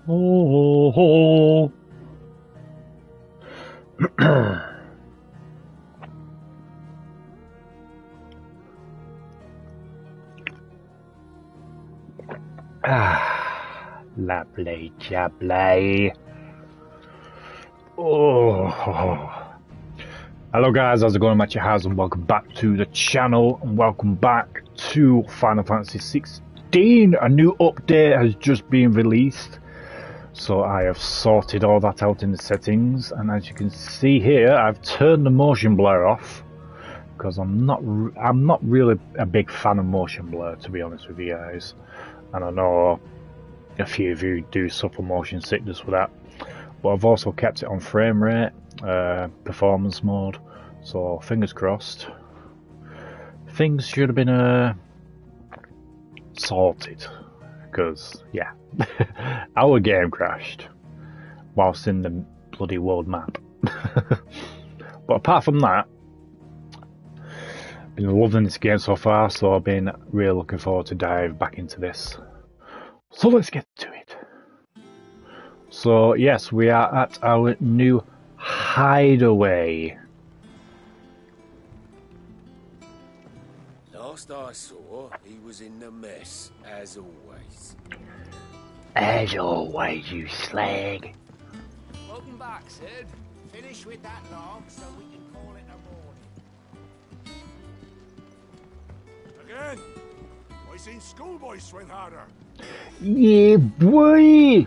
Oh, ah, lovely jubbly. Oh, hello guys, how's it going? HatCHeTHaZ and welcome back to the channel and welcome back to Final Fantasy 16. A new update has just been released, so I have sorted all that out in the settings, and as you can see here, I've turned the motion blur off because I'm not really a big fan of motion blur, to be honest with you guys, and I know a few of you do suffer motion sickness with that. But I've also kept it on frame rate, performance mode, so fingers crossed. Things should have been sorted, because, yeah, our game crashed whilst in the bloody world map. But apart from that, I've been loving this game so far, so I've been really looking forward to dive back into this. So let's get to it. So yes, we are at our new hideaway. Last I saw, he was in the mess, as always. As always, you slag. Welcome back, Sid. Finish with that log so we can call it a morning. Again? I seen schoolboys swing harder. Yeah, boy!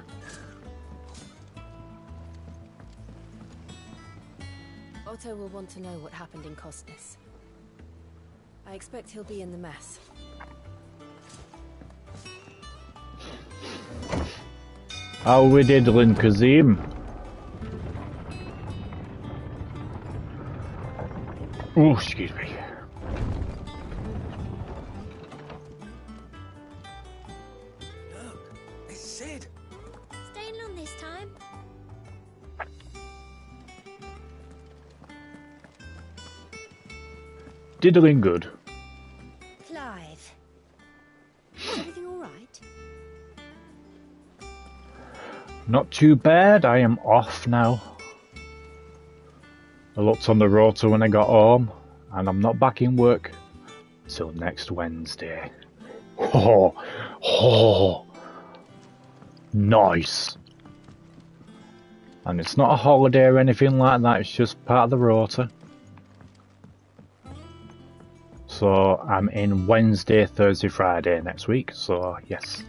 Otto will want to know what happened in Costas. I expect he'll be in the mess. How we diddling, Kazim? Oh, excuse me. Look, it's Sid. Staying long this time? Diddling good. Clive. Is everything all right? Not too bad, I am off now. I looked on the rotor when I got home, and I'm not back in work till next Wednesday. Oh, oh, nice. And it's not a holiday or anything like that, it's just part of the rotor. So I'm in Wednesday, Thursday, Friday next week, so yes.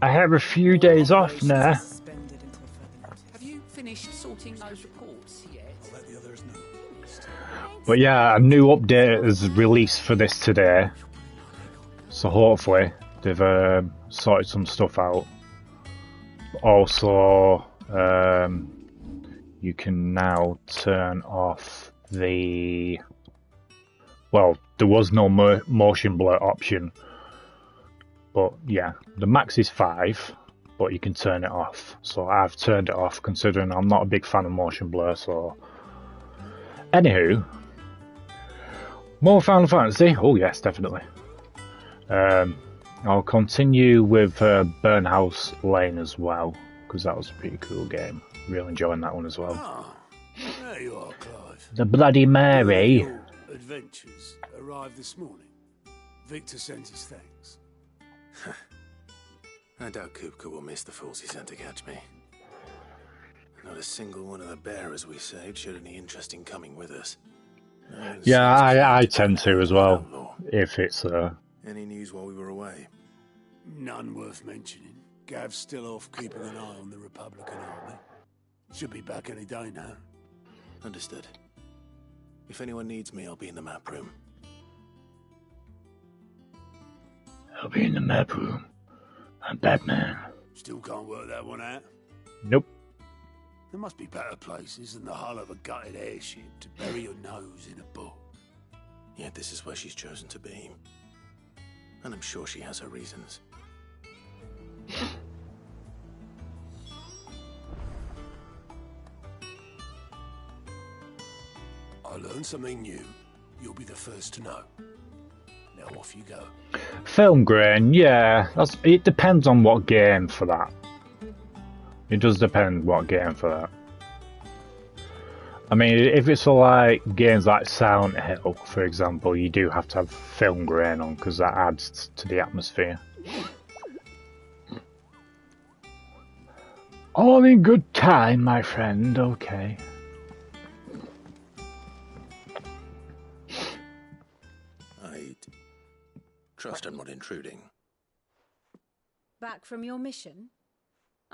I have a few days off now. Have you finished sorting those reports yet? I'll let the others know. But yeah, a new update is released for this today. So hopefully they've sorted some stuff out. Also, you can now turn off the... Well, there was no motion blur option. But yeah, the max is 5, but you can turn it off. So I've turned it off considering I'm not a big fan of motion blur, so... Anywho, more Final Fantasy? Oh yes, definitely. I'll continue with Burnhouse Lane as well, because that was a pretty cool game. Really enjoying that one as well. Ah, there you are, Clive. The Bloody Mary. Your adventures arrived this morning. Victor sends his thanks. I doubt Kupka will miss the fools he sent to catch me. Not a single one of the bearers we saved showed any interest in coming with us. Yeah, I tend to as well, if it's... Any news while we were away? None worth mentioning. Gav's still off keeping an eye on the Republican army. Should be back any day now. Understood. If anyone needs me, I'll be in the map room. I'll be in the map room. I'm Batman. Still can't work that one out. Nope. There must be better places than the hull of a gutted airship to bury your nose in a book. Yet this is where she's chosen to be. And I'm sure she has her reasons. I learned something new. You'll be the first to know. Now off you go. Film grain, yeah. It depends on what game for that. It does depend what game for that. I mean, if it's for like games like Silent Hill, for example, you do have to have film grain on because that adds to the atmosphere. All in good time, my friend. Okay. I trust I'm not intruding. Back from your mission?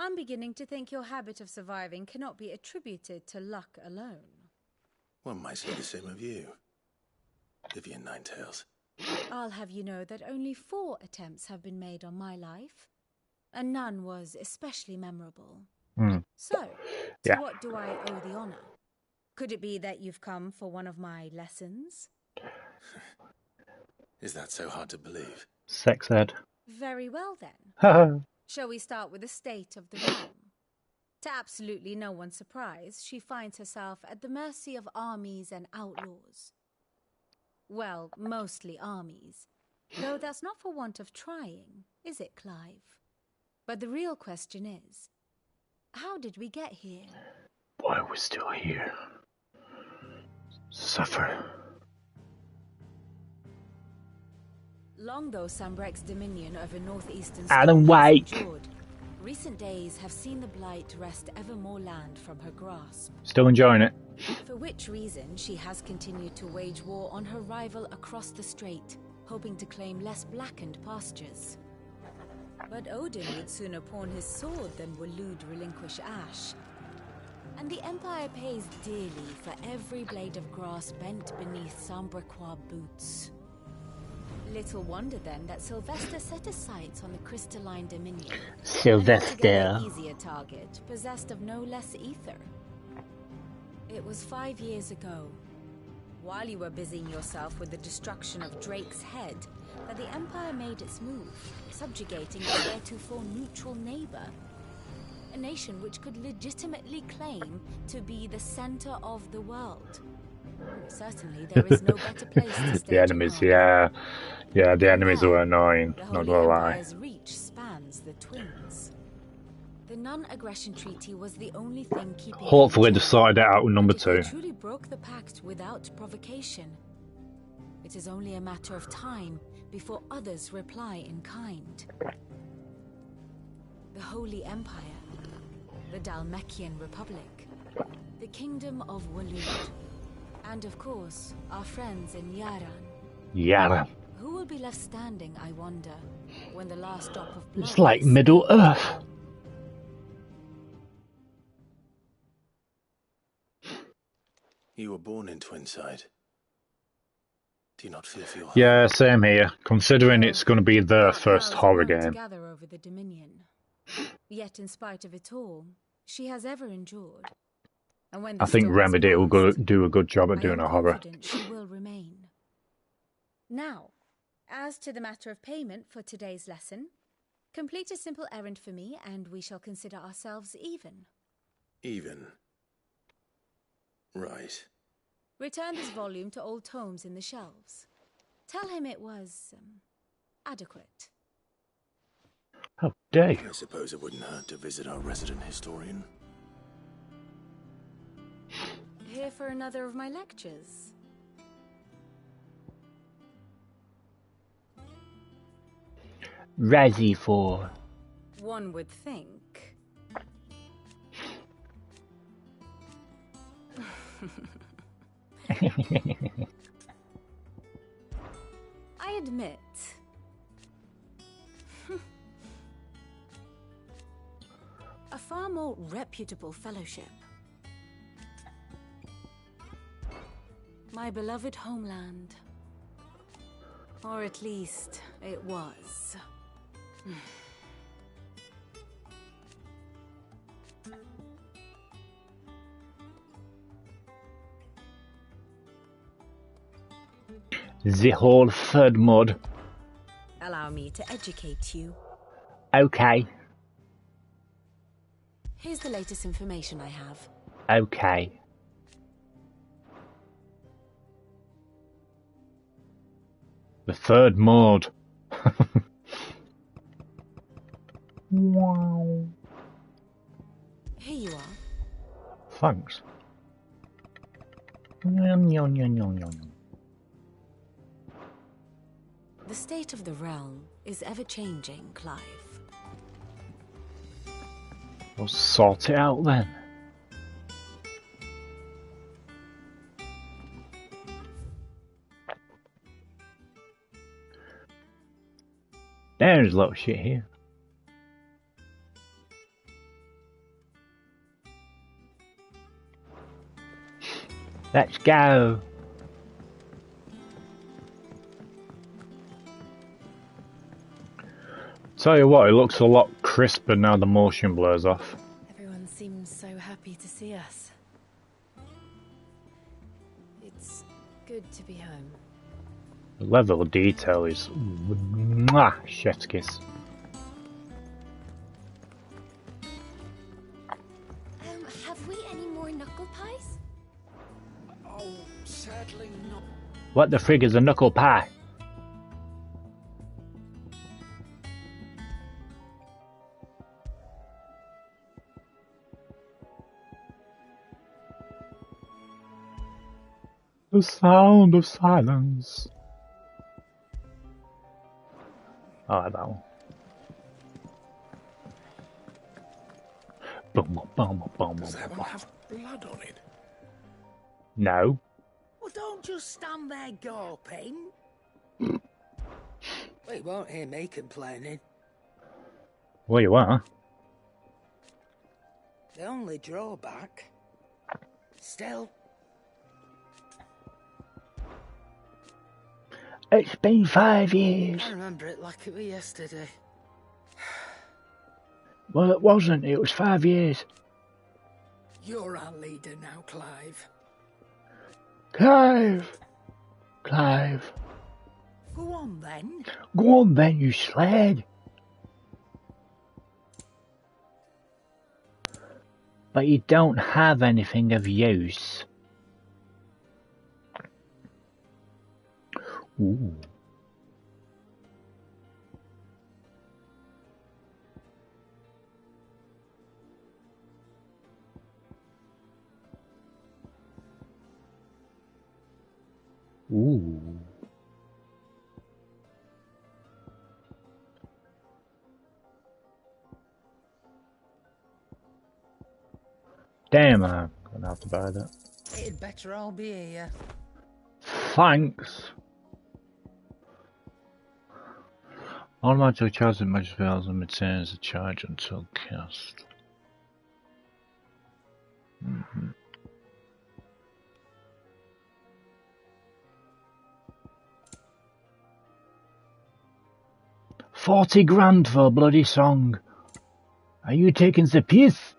I'm beginning to think your habit of surviving cannot be attributed to luck alone. One might say the same of you, Vivian Ninetails. I'll have you know that only 4 attempts have been made on my life, and none was especially memorable. So, to what do I owe the honor? Could it be that you've come for one of my lessons? Is that so hard to believe? Sex ed. Very well then. Shall we start with the state of the realm? To absolutely no one's surprise, she finds herself at the mercy of armies and outlaws. Well, mostly armies. Though that's not for want of trying, is it, Clive? But the real question is, how did we get here? Why we're still here. Suffer. Long though Sambrek's dominion over northeastern Alan Scotland White. has endured, recent days have seen the Blight wrest ever more land from her grasp. Still enjoying it. For which reason she has continued to wage war on her rival across the strait, hoping to claim less blackened pastures. But Odin would sooner pawn his sword than Waloed relinquish Ash. And the Empire pays dearly for every blade of grass bent beneath Sambrequois boots. Little wonder then that Sylvester set his sights on the crystalline dominion. Sylvester. An easier target, possessed of no less ether. It was 5 years ago, while you were busying yourself with the destruction of Drake's head, that the Empire made its move, subjugating its heretofore neutral neighbor. A nation which could legitimately claim to be the center of the world. Certainly there is no better place to stage The enemies, a yeah, the enemies were annoying, the not Holy gonna lie. Empire's reach spans the twins. The non-aggression treaty was the only thing keeping. Hopefully they sorted it out with number If they 2. truly broke the pact without provocation, it is only a matter of time before others reply in kind. The Holy Empire, the Dalmekian Republic, the Kingdom of Waloed, and of course, our friends in Yaran. Yeah. Who will be left standing, I wonder, when the last drop of blood It's like is Middle spilled? Earth. You were born in Twinside. Do you not fear for your home? Yeah, same here. Considering it's going to be the Dark first clouds horror won't game. gather over the Dominion. Yet, in spite of it all, she has ever endured. And when the I think storm Remedy will passed, do a good job at I doing am a horror. confident she will remain. Now, as to the matter of payment for today's lesson, complete a simple errand for me, and we shall consider ourselves even. Even. Right. Return this volume to old tomes in the shelves. Tell him it was adequate. How dare you? I suppose it wouldn't hurt to visit our resident historian. Here for another of my lectures. Razzie for. One would think. I admit. A far more reputable fellowship. My beloved homeland. Or at least, it was. The whole third mod. Allow me to educate you. Okay. Here's the latest information I have. Okay. The third mode. Wow. Here you are. Thanks. Yum, yum, yum, yum, yum. The state of the realm is ever-changing, Clive. We'll sort it out then. There's a lot of shit here. Let's go. Tell you what, it looks a lot crisper now the motion blurs off. Everyone seems so happy to see us. It's good to be home. The level of detail is mwah, chef's kiss. Have we any more knuckle pies? Oh, sadly not. What the frig is a knuckle pie? The sound of silence. I like that one. Boom, boom, boom, boom, Does that boom. one have blood on it? No. Well, don't just stand there gawping. Well, you won't hear me complaining. Well, you are. The only drawback... Still... It's been 5 years. I remember it like it was yesterday. Well, it wasn't. It was 5 years. You're our leader now, Clive. Clive! Clive. Go on, then. Go on then, you slag. But you don't have anything of use. Ooh. Ooh. Damn, I'm gonna have to buy that. It'd better all be here. Thanks. Automatic charge and magic spells and maintains the charge until cast. Mm-hmm. $40,000 for a bloody song. Are you taking the piss?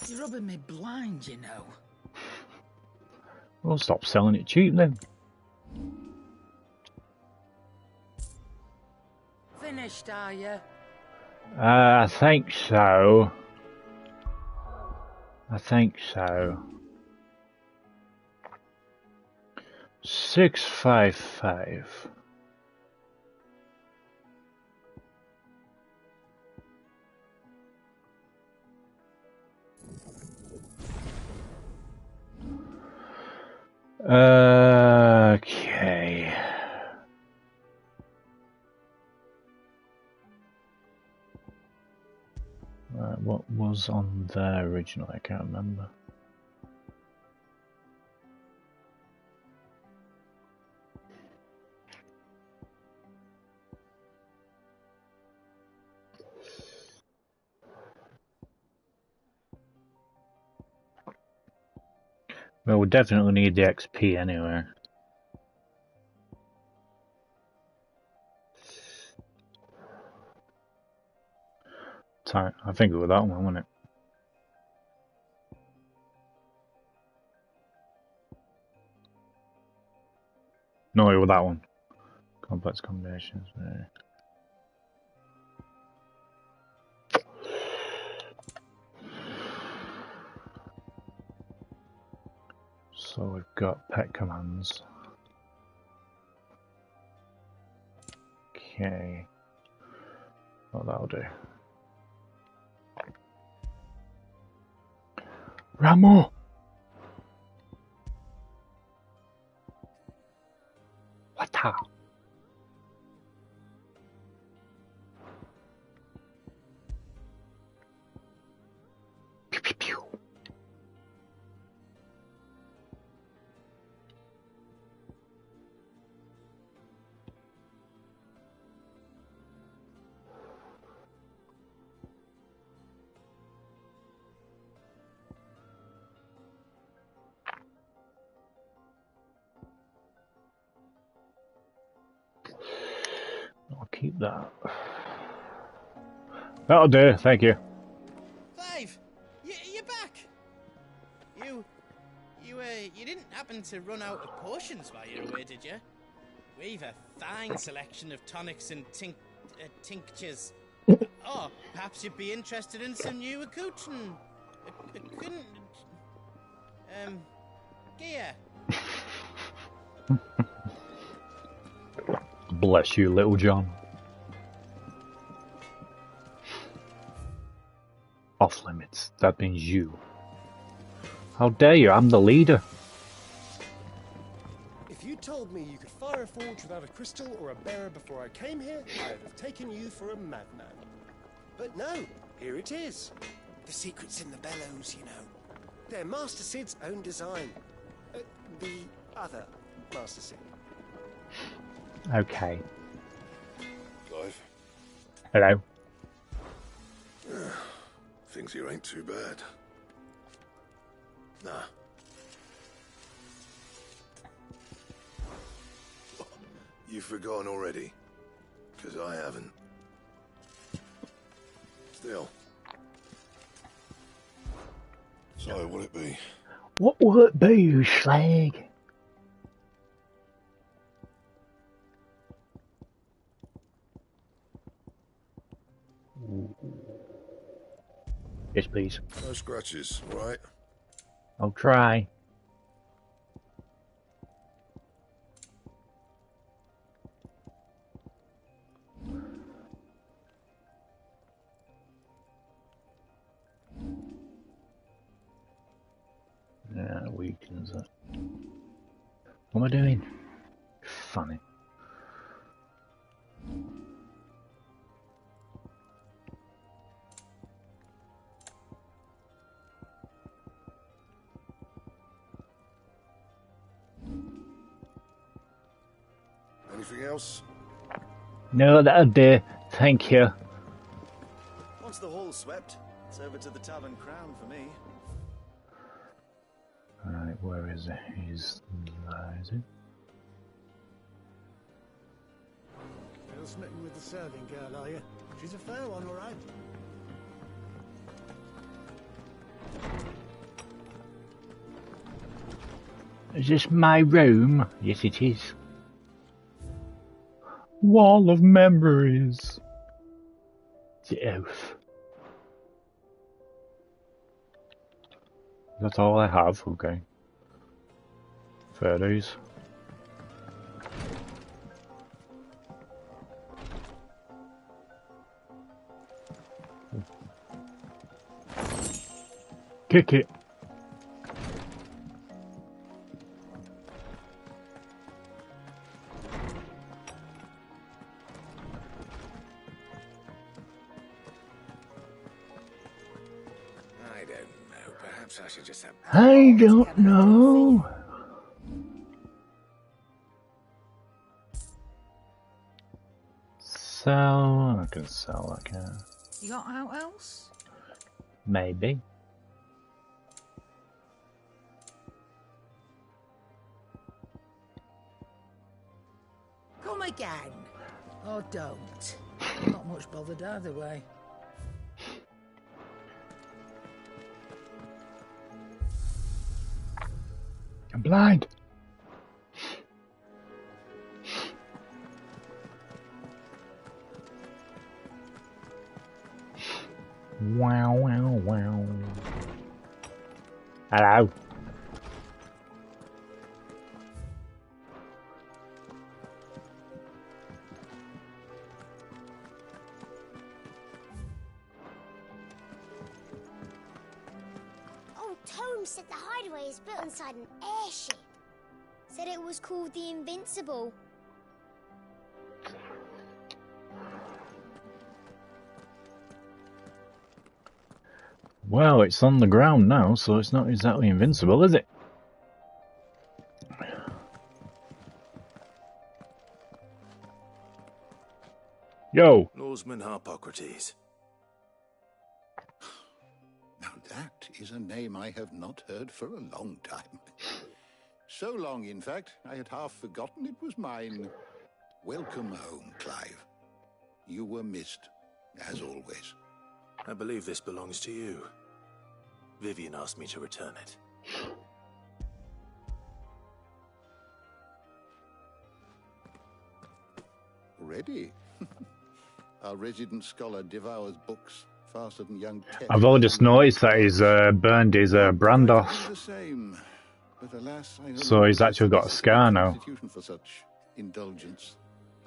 You're rubbing me blind, you know. Well, stop selling it cheap then. Finished, are you? I think so. I think so. 655. Okay. Right, what was on there originally? I can't remember. Well, we'll definitely need the XP anyway. Time. I think it was that one, wasn't it? No, it was that one. Complex combinations. So we've got pet commands. Okay. Oh, that'll do. Ramo! What the? Pew, pew, pew. I'll keep that. That'll do, thank you. Clive, you're back. You didn't happen to run out of potions while you were away, did you? We've a fine selection of tonics and tinctures. Oh, perhaps you'd be interested in some new accoutrement. Gear. Bless you, Little John. Off limits. That means you. How dare you? I'm the leader. If you told me you could fire a forge without a crystal or a bearer before I came here, I'd have taken you for a madman. But no, here it is. The secret's in the bellows, you know. They're Master Sid's own design. The other Master Sid. Okay. Clive? Hello. Things here ain't too bad. Nah. You've forgotten already? Because I haven't. Still. So, what'll it be? What will it be, you slag? Yes, please. No scratches, right? I'll try. Yeah, weakens it. What am I doing? Funny. Anything else? No, that'll do. Thank you. Once the hall's swept, it's over to the Tavern Crown for me. Alright, where is it? Is it? Still smitten with the serving girl, are you? She's a fair one, all right. Is this my room? Yes, it is. Wall of memories. The elf. That's all I have, okay. Fair days. Kick it. I don't know. Perhaps I should just have... I don't know. Sell. I can sell that car. You got out else? Maybe. Come again. Or don't. Not much bothered either way. I'm blind. Wow, wow, wow. Hello. Holmes said the hideaway is built inside an airship. Said it was called the Invincible. Well, it's on the ground now, so it's not exactly invincible, is it? Yo! Norseman Harpocrates. Now that is a name I have not heard for a long time. So long, in fact, I had half forgotten it was mine. Welcome home, Clive. You were missed, as always. I believe this belongs to you. Vivian asked me to return it. Ready? Our resident scholar devours books faster than young Ted. I've only just noticed that he's burned his brand off. The same, but alas, I So he's actually got a scar now. Substitution for such indulgence,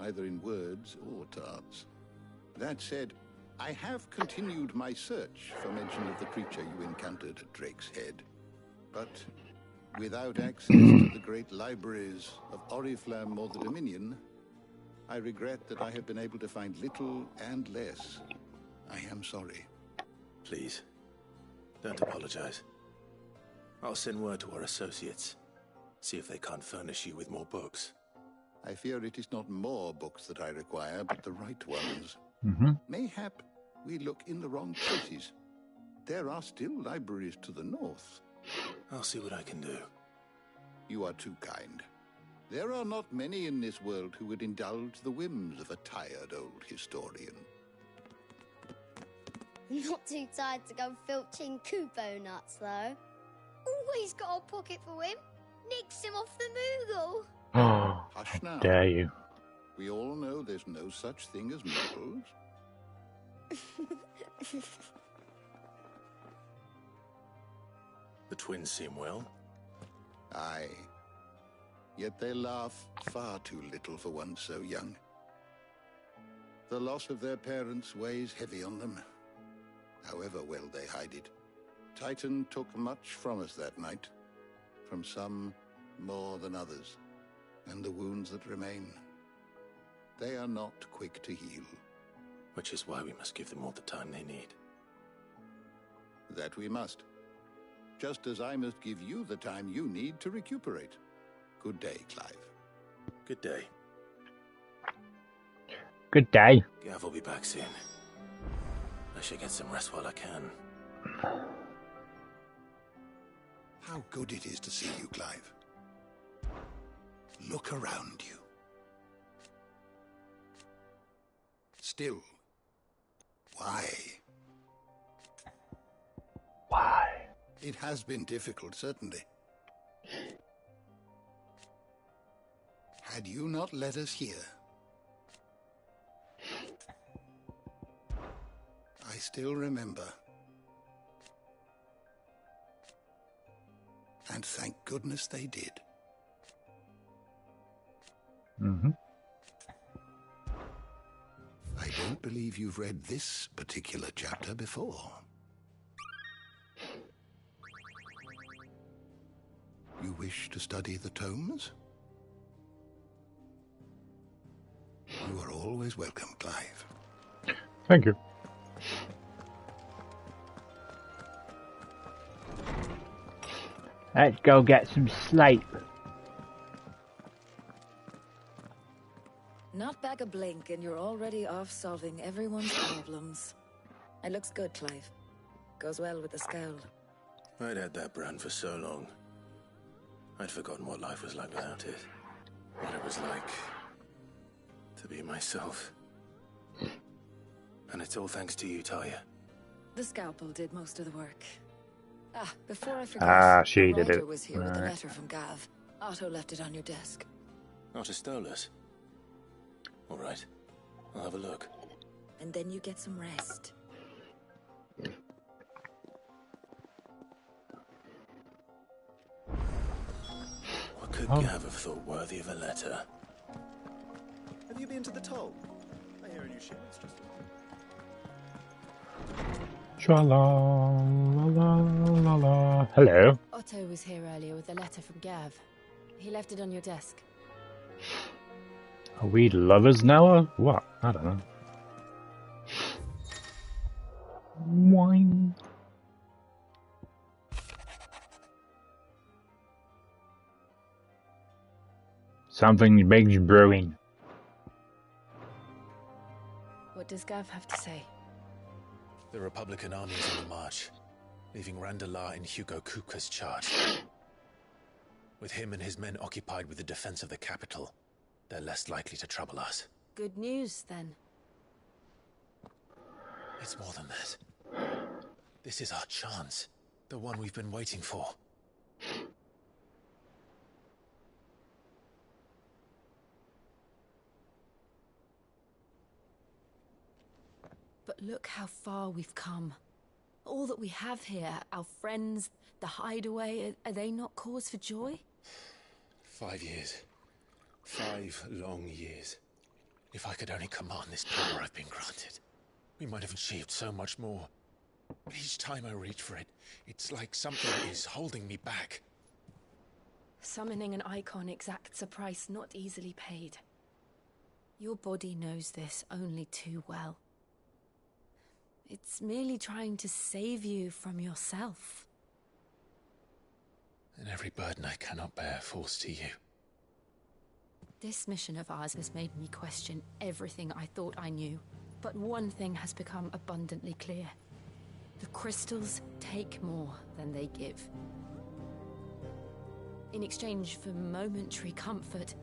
either in words or tarts. That said, I have continued my search for mention of the creature you encountered at Drake's Head. But without access to the great libraries of Oriflamme or the Dominion, I regret that I have been able to find little and less. I am sorry. Please, don't apologize. I'll send word to our associates. See if they can't furnish you with more books. I fear it is not more books that I require, but the right ones. Mayhap we look in the wrong places. There are still libraries to the north. I'll see what I can do. You are too kind. There are not many in this world who would indulge the whims of a tired old historian. Not too tired to go filching Kupo nuts, though. Always got a pocket for him. Nicks him off the Moogle. Oh, Hush now. how dare you. We all know there's no such thing as Moogles. The twins seem well. Aye. Yet they laugh far too little for one so young. The loss of their parents weighs heavy on them, however well they hide it. Titan took much from us that night, from some more than others, and the wounds that remain, they are not quick to heal. Which is why we must give them all the time they need. That we must. Just as I must give you the time you need to recuperate. Good day, Clive. Good day. Good day. Gav will be back soon. I should get some rest while I can. How good it is to see you, Clive. Look around you. Still, why? Why? It has been difficult, certainly. Had you not let us hear, I still remember. And thank goodness they did. I don't believe you've read this particular chapter before. You wish to study the tomes? You are always welcome, Clive. Thank you. Let's go get some sleep. Not back a blink and you're already off solving everyone's problems. It looks good, Clive. Goes well with the scowl. I'd had that brand for so long. I'd forgotten what life was like without it. What it was like to be myself. And it's all thanks to you, Talia. The scalpel did most of the work. Before I forget, she the did writer it. was here with a letter from Gav. Otto left it on your desk. Otto stole us. All right, I'll have a look. And then you get some rest. What could Gav have thought worthy of a letter? Have you been to the toll? I hear a new shipment's just Tra la la la la la. Hello. Otto was here earlier with a letter from Gav. He left it on your desk. Are we lovers now or what? I don't know. Wine. Something big's brewing. What does Gav have to say? The Republican army is on the march, leaving Randalar in Hugo Kupka's charge. With him and his men occupied with the defense of the capital, they're less likely to trouble us. Good news, then. It's more than that. This is our chance. The one we've been waiting for. But look how far we've come. All that we have here, our friends, the hideaway, are they not cause for joy? 5 years. 5 long years. If I could only command this power I've been granted, we might have achieved so much more. But each time I reach for it, it's like something is holding me back. Summoning an icon exacts a price not easily paid. Your body knows this only too well. It's merely trying to save you from yourself. And every burden I cannot bear falls to you. This mission of ours has made me question everything I thought I knew. But one thing has become abundantly clear. The crystals take more than they give. In exchange for momentary comfort,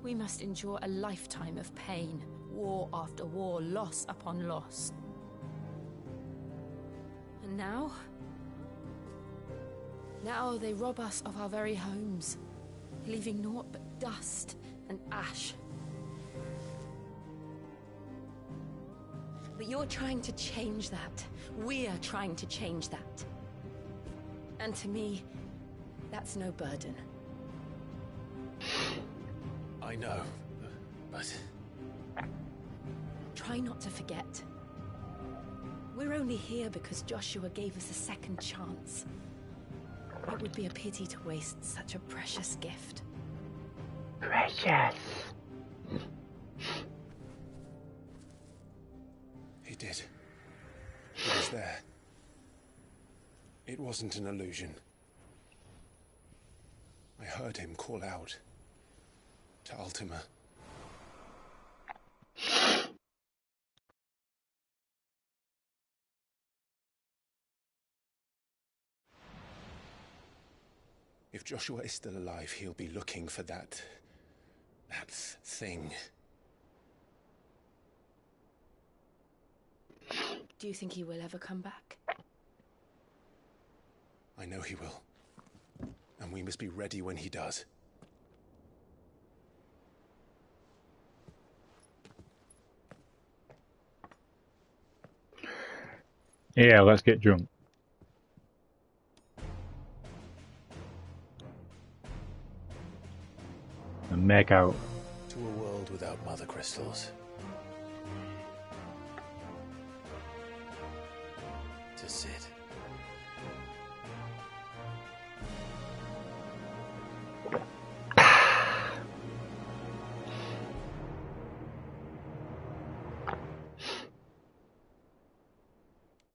we must endure a lifetime of pain, war after war, loss upon loss. And now they rob us of our very homes, leaving naught but dust and ash. But you're trying to change that. We're trying to change that. And to me, that's no burden. I know, but... Try not to forget. We're only here because Joshua gave us a second chance. It would be a pity to waste such a precious gift. Precious. He did. He was there. It wasn't an illusion. I heard him call out to Ultima. If Joshua is still alive, he'll be looking for that thing. Do you think he will ever come back? I know he will. And we must be ready when he does. Yeah, let's get drunk. And make out. To a world without mother crystals. To Sid.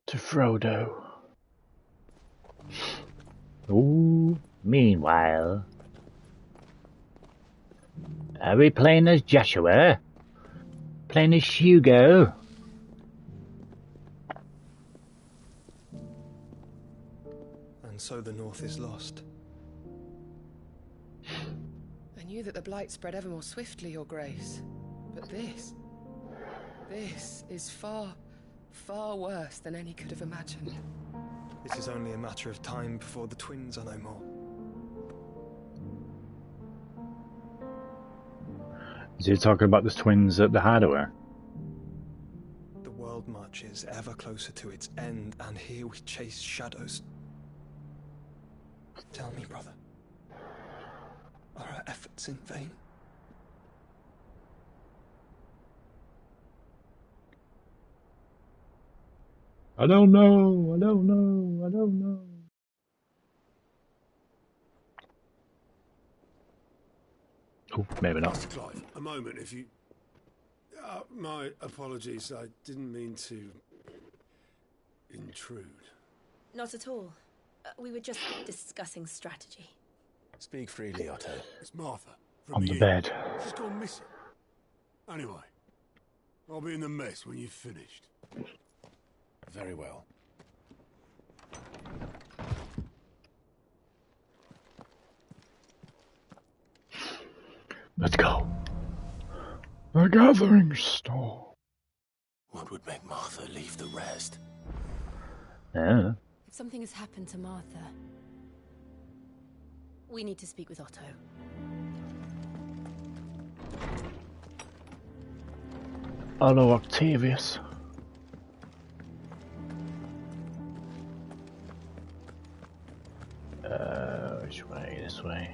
To Frodo. Ooh, meanwhile. Are we playing as Joshua? Playing as Hugo? And so the North is lost. I knew that the Blight spread ever more swiftly, Your Grace. But this is far, far worse than any could have imagined. This is only a matter of time before the twins are no more. Is he talking about the twins at the hideaway? The world marches ever closer to its end, and here we chase shadows. Tell me, brother, are our efforts in vain? I don't know. I don't know. I don't know. Oh, maybe not. Mr. Clive, a moment, if you... my apologies, I didn't mean to... intrude. Not at all. We were just discussing strategy. Speak freely, Otto. It's Martha, from On the the inn. bed. She's gone missing. Anyway, I'll be in the mess when you've finished. Very well. Let's go. The gathering storm. What would make Martha leave the rest? Yeah. If something has happened to Martha, we need to speak with Otto. Hello, Octavius. Which way? This way.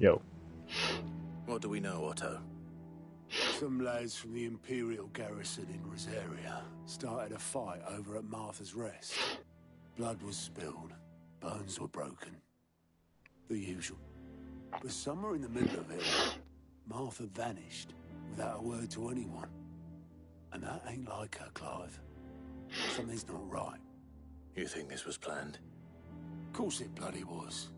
Yo. What do we know, Otto? Some lads from the Imperial garrison in Rosaria started a fight over at Martha's Rest. Blood was spilled, bones were broken. The usual. But somewhere in the middle of it, Martha vanished without a word to anyone. And that ain't like her, Clive. Something's not right. You think this was planned? Of course it bloody was.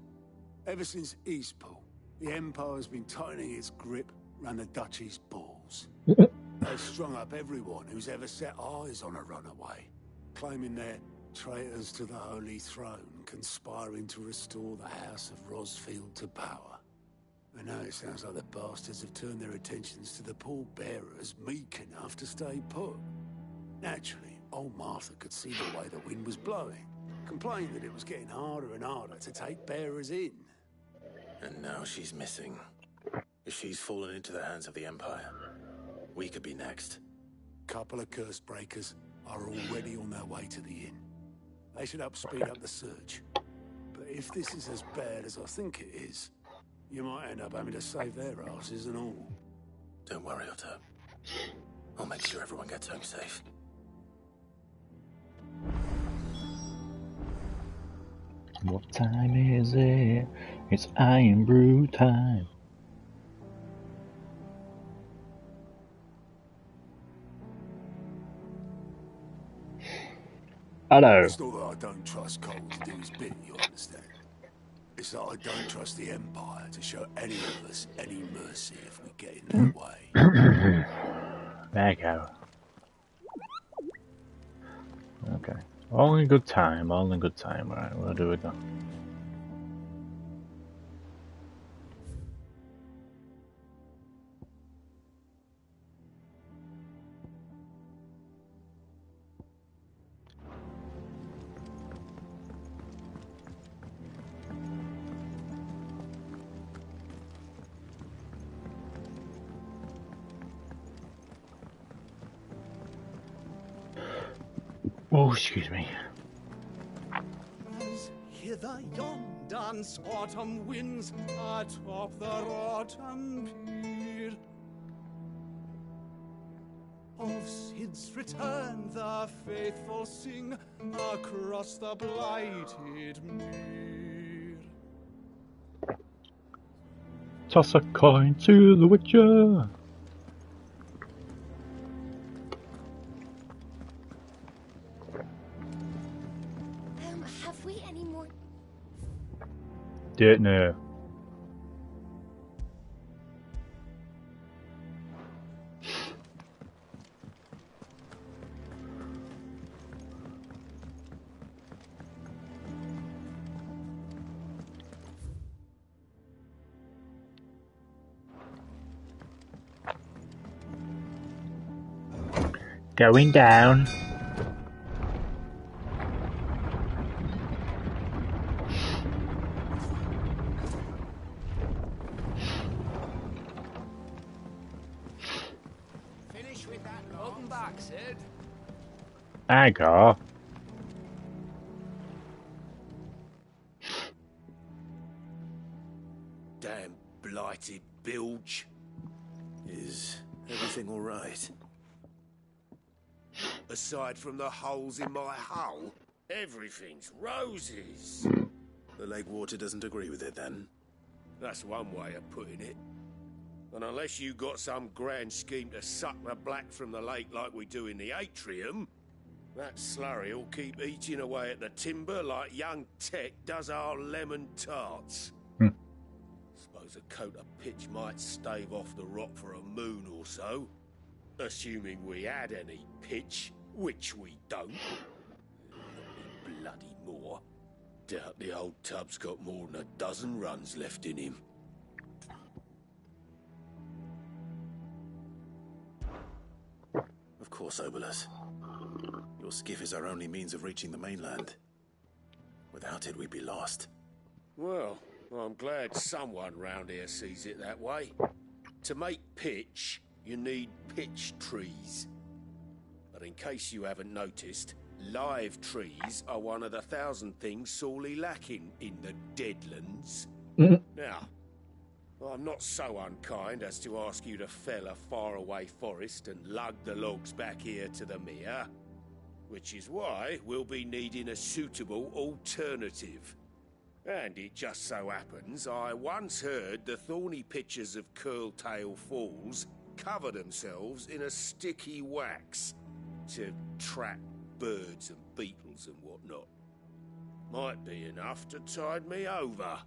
Ever since Eastpool, the Empire's been tightening its grip around the Duchy's balls. They've strung up everyone who's ever set eyes on a runaway, claiming they're traitors to the Holy Throne, conspiring to restore the House of Rosfield to power. And now it sounds like the bastards have turned their attentions to the pallbearers meek enough to stay put. Naturally, old Martha could see the way the wind was blowing, complained that it was getting harder and harder to take bearers in. And now she's missing. If she's fallen into the hands of the Empire, we could be next. Couple of curse breakers are already on their way to the inn. They should help speed up the search. But if this is as bad as I think it is, you might end up having to save their asses and all. Don't worry, Otto. I'll make sure everyone gets home safe. What time is it? It's Iron Brew time. Hello. It's not that I don't trust Cole to do his bit, you understand? It's that I don't trust the Empire to show any of us any mercy if we get in their way. There you go. Okay. All in good time, all in good time. Right, we'll do it now. Oh, excuse me. As hither yon dance autumn winds atop the autumn pier. Of Sid's return the faithful sing across the blighted mere. Toss a coin to the Witcher. Have we any more? Don't know. Going down. Finish with that. Welcome back, Sid. Agar. Damn blighted bilge. Is everything all right? Aside from the holes in my hull, everything's roses. The lake water doesn't agree with it, then? That's one way of putting it. And unless you got some grand scheme to suck the black from the lake like we do in the atrium, that slurry'll keep eating away at the timber like young Tech does our lemon tarts. Suppose a coat of pitch might stave off the rock for a moon or so, assuming we had any pitch, which we don't. Not any bloody more. Doubt the old tub's got more than a dozen runs left in him. Of course, Obolus. Your skiff is our only means of reaching the mainland. Without it, we'd be lost. Well, I'm glad someone round here sees it that way. To make pitch, you need pitch trees. But in case you haven't noticed, live trees are one of the 1,000 things sorely lacking in the Deadlands. Now, I'm not so unkind as to ask you to fell a faraway forest and lug the logs back here to the mere, which is why we'll be needing a suitable alternative. And it just so happens I once heard the thorny pitchers of Curltail Falls cover themselves in a sticky wax to trap birds and beetles and whatnot. Might be enough to tide me over.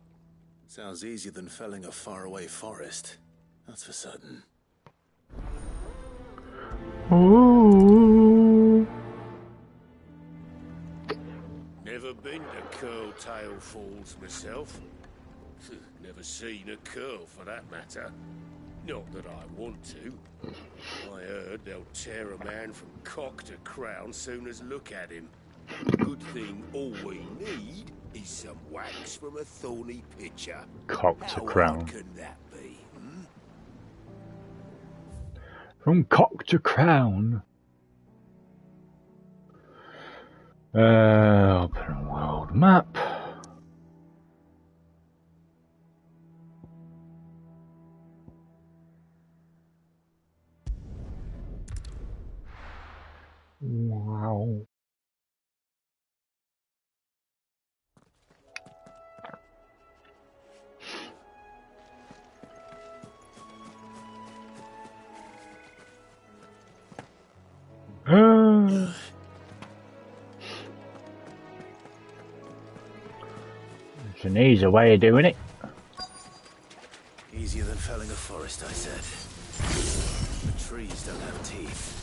Sounds easier than felling a faraway forest. That's for certain. Ooh. Never been to Curltail Falls myself. Never seen a curl for that matter. Not that I want to. I heard they'll tear a man from cock to crown soon as look at him. Good thing all we need is some wax from a thorny pitcher. Cock to crown. How hard can that be? From cock to crown. Open world map. Wow. It's an easy way of doing it. Easier than felling a forest, I said. The trees don't have teeth.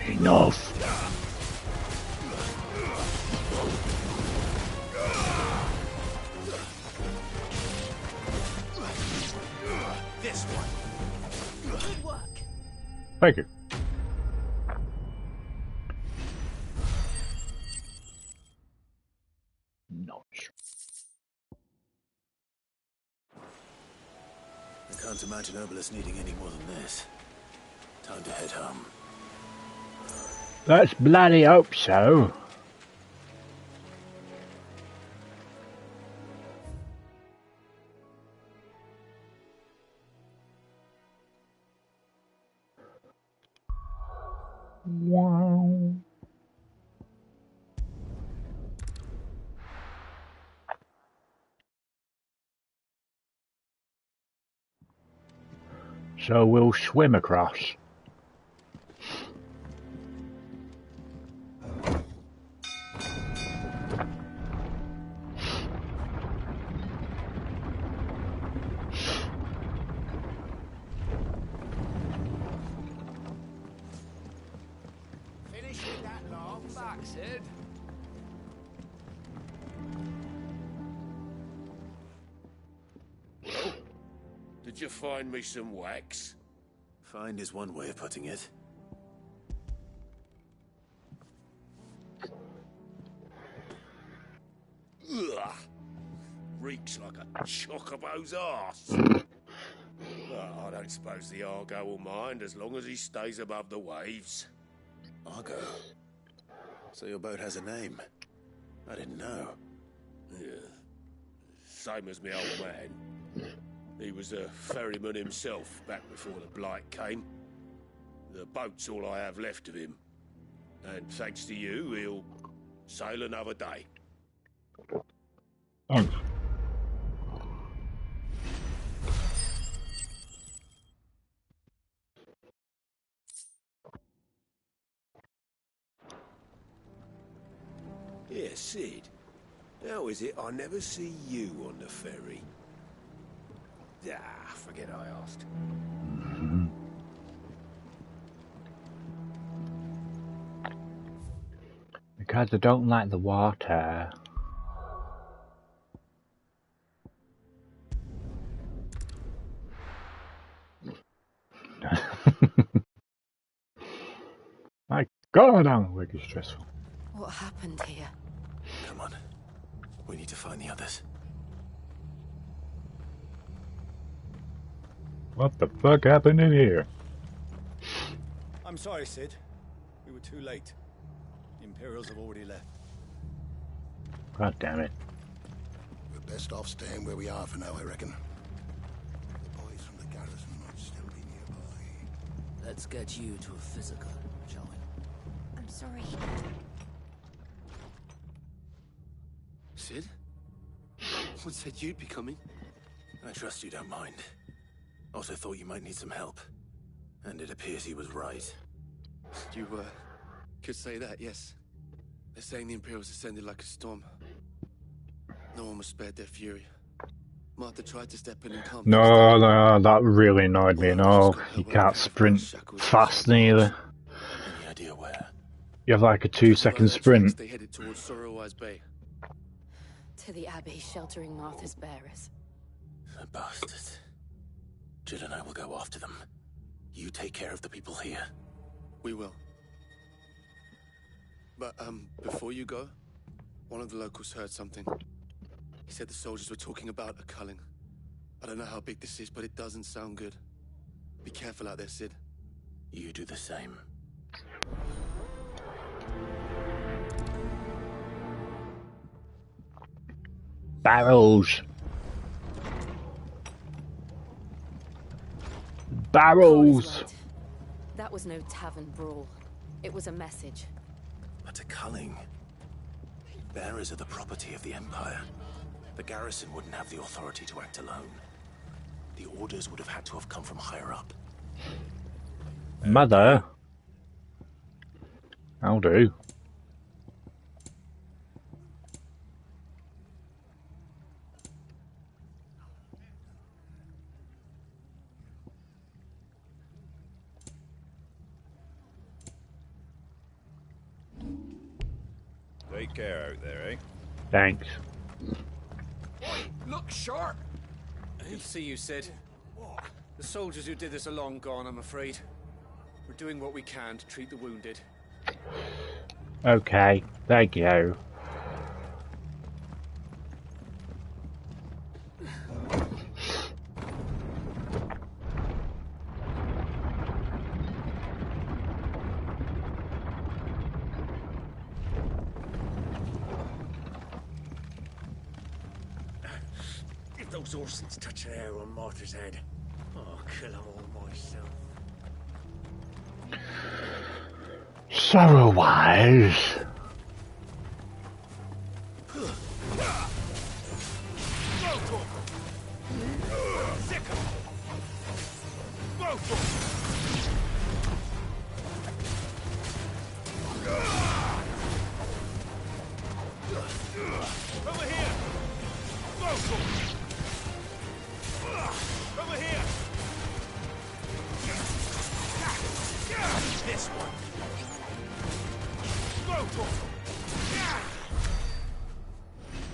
Enough. This one. Good work. Thank you. Notch. I can't imagine Obolus needing any more than this. Time to head home. Let's bloody hope so. Wow. So we'll swim across. Sid. Well, did you find me some wax? Find is one way of putting it. Ugh. Reeks like a chocobo's arse. Well, I don't suppose the Argo will mind as long as he stays above the waves. Argo? So your boat has a name? I didn't know. Yeah. Same as my old man. He was a ferryman himself back before the Blight came. The boat's all I have left of him. And thanks to you, he'll sail another day. Thanks. Yeah, Sid. How is it I never see you on the ferry? Ah, forget I asked. Because I don't like the water. My God, I'm wicked stressful. What happened here? Come on. We need to find the others. What the fuck happened in here? I'm sorry, Sid. We were too late. The Imperials have already left. God damn it. We're best off staying where we are for now, I reckon. The boys from the garrison might still be nearby. Let's get you to a physical, shall we? I'm sorry. Sid? Someone said you'd be coming. I trust you don't mind. Also thought you might need some help. And it appears he was right. You, could say that, yes. They're saying the Imperials descended like a storm. No one was spared their fury. Martha tried to step in and calm No, that really annoyed me. No, you can't sprint fast neither. Any idea where? You have like a 2-second sprint. They headed towards Sorrowwise Bay. To the Abbey, sheltering Martha's bearers. The bastards. Jill and I will go after them. You take care of the people here. We will. But, before you go, one of the locals heard something. He said the soldiers were talking about a culling. I don't know how big this is, but it doesn't sound good. Be careful out there, Sid. You do the same. Barrels. Barrels. Right. That was no tavern brawl. It was a message. But a culling. Bearers are the property of the Empire. The garrison wouldn't have the authority to act alone. The orders would have had to have come from higher up. Mother. I'll do. Take care out there, eh? Thanks. Look sharp! Good to see you, Sid. The soldiers who did this are long gone, I'm afraid. We're doing what we can to treat the wounded. Okay, thank you. If those Orsons touch an arrow on Martha's head, I'll kill them all myself. Sorrow-wise. Over here! Over here! This one!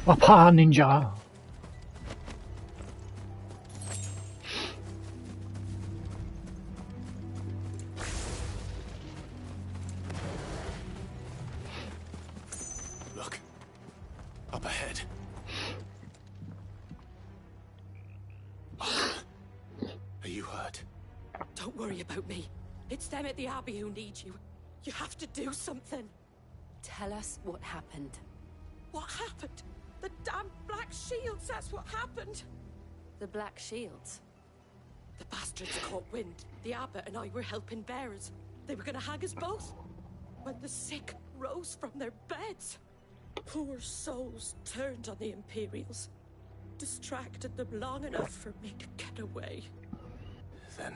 Papa ninja. Look. Up ahead. Are you hurt? Don't worry about me. It's them at the Abbey who need you. You have to do something. Tell us what happened. What happened? The damn Black Shields, that's what happened. The Black Shields? The bastards caught wind. The Abbot and I were helping bearers. They were gonna hang us both. When the sick rose from their beds. Poor souls turned on the Imperials. Distracted them long enough for me to get away. Then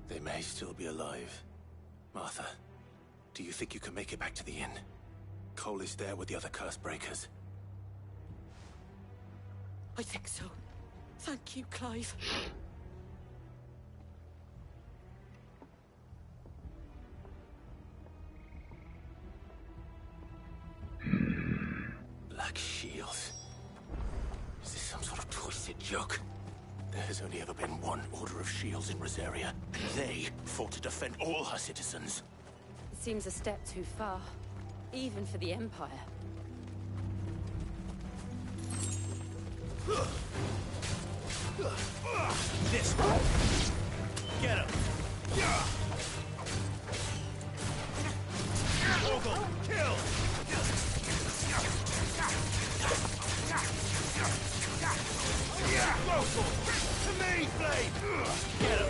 they may still be alive. Martha, do you think you can make it back to the inn? Cole is there with the other curse breakers. I think so. Thank you, Clive. Black Shields. Is this some sort of twisted joke? There has only ever been one Order of Shields in Rosaria, and they fought to defend all her citizens. It seems a step too far, even for the Empire. This way! Get him! Ogle, kill! Go for it! To me, Blade! Get him!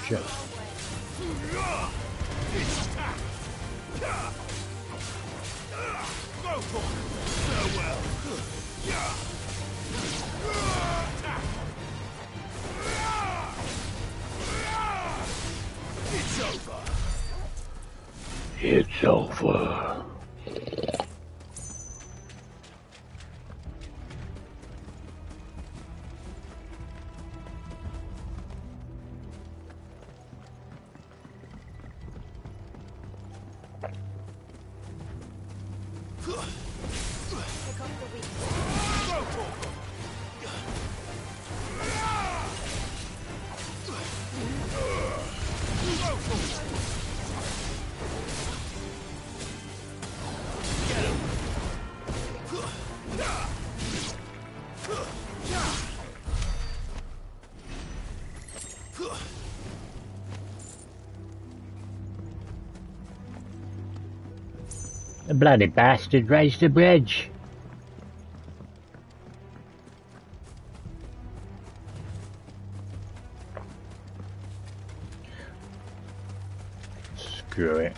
Shit. Go for it! Farewell! It's over! It's over. The bloody bastard raised the bridge. Screw it.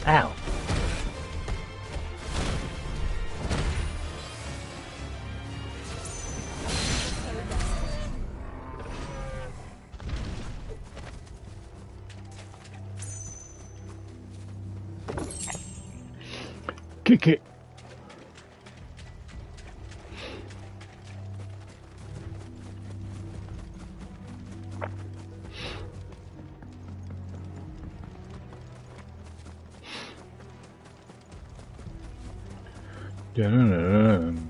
Ow. Kick it. Dun-dun-dun.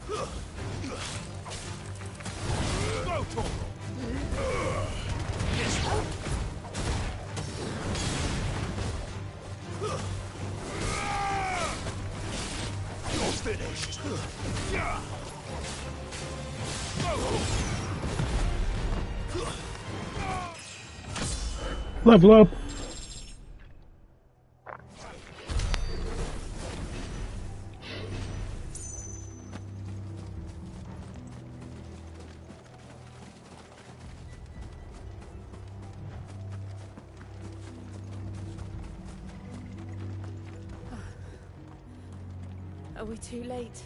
Go, Toro! You're finished! Level up! Are we too late?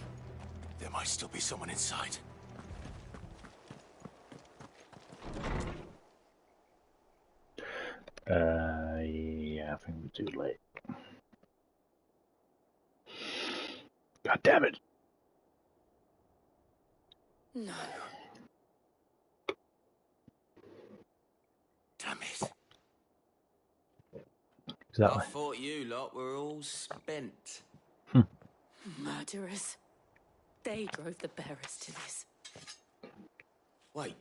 There might still be someone inside. Yeah, I think we're too late. God damn it! No. Damn it. Exactly. I thought you lot were all spent. Murderers. They drove the bearers to this. Wait.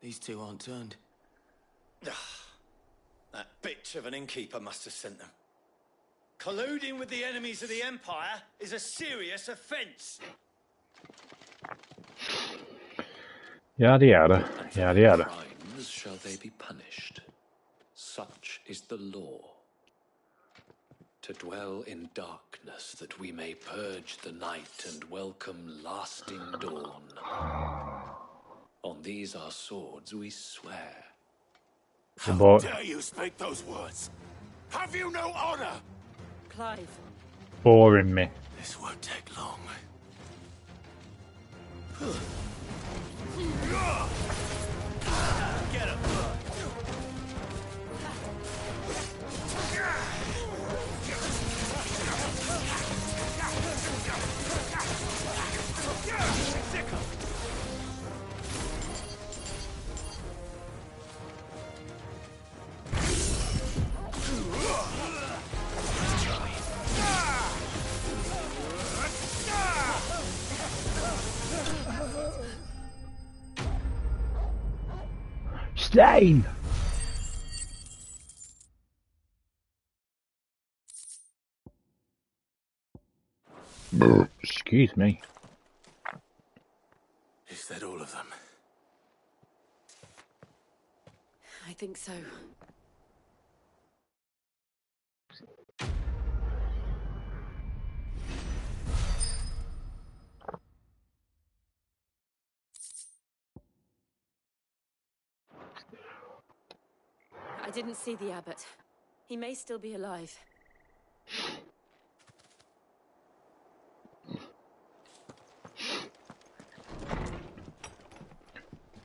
These two aren't turned. That bitch of an innkeeper must have sent them. Colluding with the enemies of the Empire is a serious offence. Yada yada, yada yada. Crimes shall they be punished. Such is the law. To dwell in darkness that we may purge the night and welcome lasting dawn. On these our swords we swear. How dare you speak those words? Have you no honor? Clive. Boring me. This won't take long. Get him! Slain! Excuse me. Is that all of them? I think so. I didn't see the abbot. He may still be alive.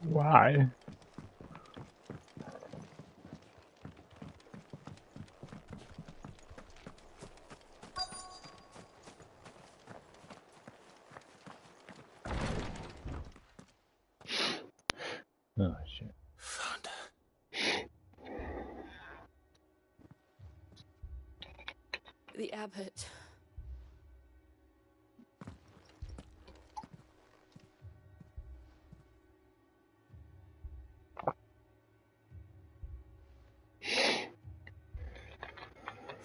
Why? Oh shit. Found The abbot.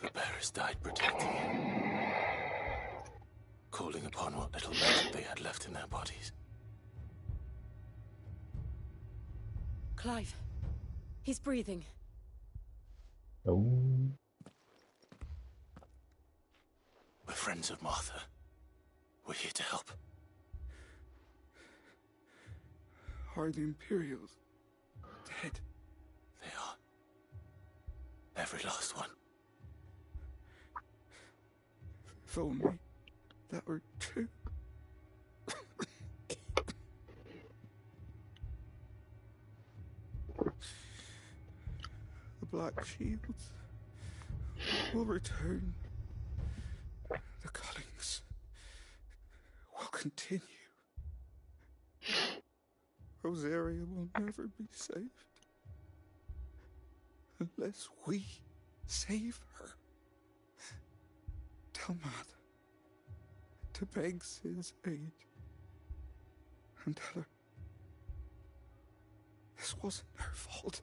The bearers died protecting him, calling upon what little magic they had left in their bodies. Clive. He's breathing. Oh. We're friends of Martha. We're here to help. Are the Imperials dead? They are. Every last one. If only that were true. The Black Shields will return. The cullings will continue. Rosaria will never be saved unless we save her. Tell Martha to to beg sin's aid. And tell her this wasn't her fault.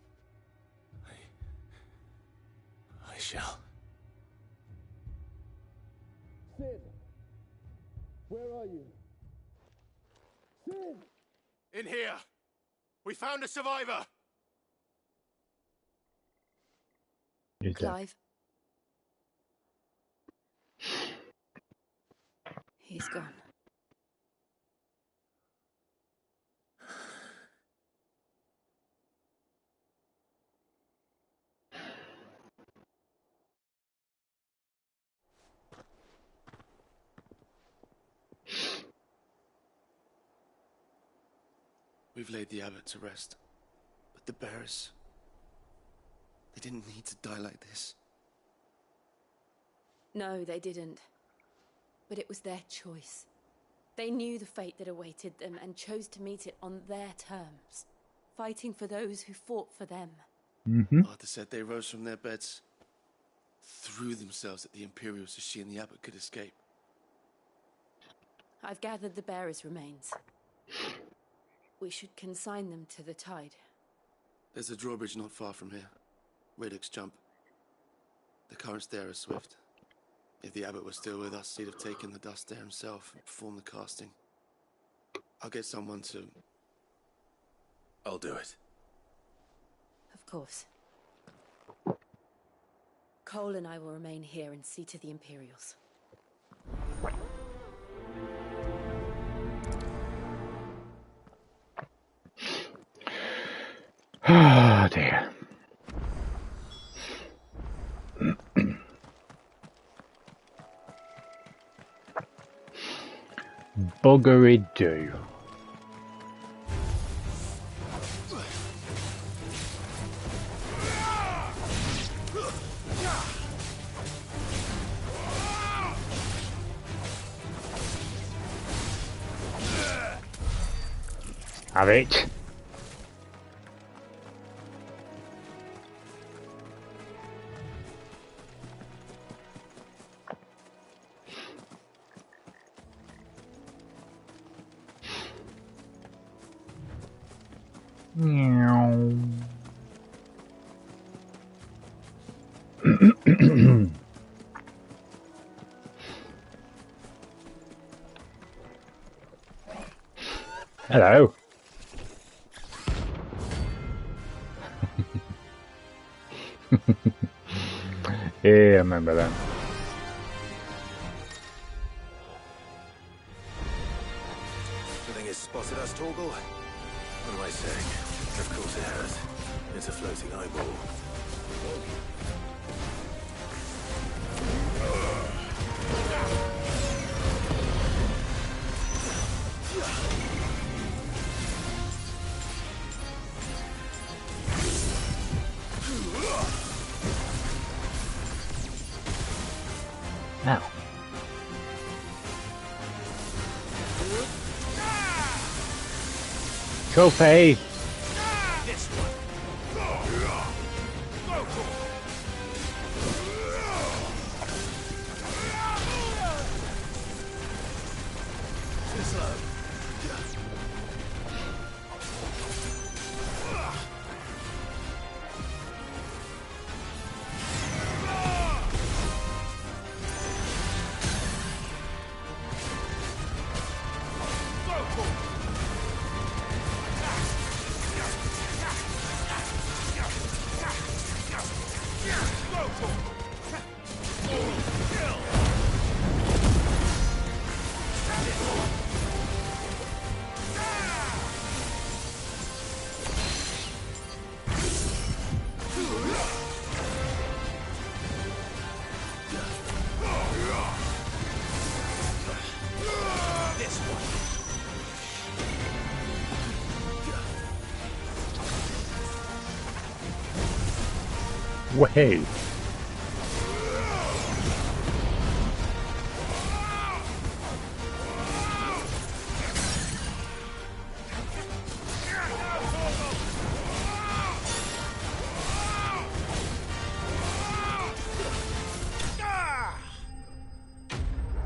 I shall. Sid! Where are you? Sid! In here! We found a survivor! Clive. He's gone. We've laid the abbot to rest. But the bearers... they didn't need to die like this. No, they didn't. But it was their choice. They knew the fate that awaited them and chose to meet it on their terms, fighting for those who fought for them. Arthur said they rose from their beds, threw themselves at the Imperials so she and the abbot could escape. I've gathered the bearers' remains. We should consign them to the tide. There's a drawbridge not far from here. Radix jump. The currents there are swift. If the abbot was still with us, he'd have taken the dust there himself and performed the casting. I'll get someone to... I'll do it. Of course. Cole and I will remain here and see to the Imperials. Oh dear. Buggery do. Have it. Meow. Hello. Yeah, I remember that. The thing has spotted us, Torgal? What am I saying? Of course it has. It's a floating eyeball. Ow. Trophy! Way.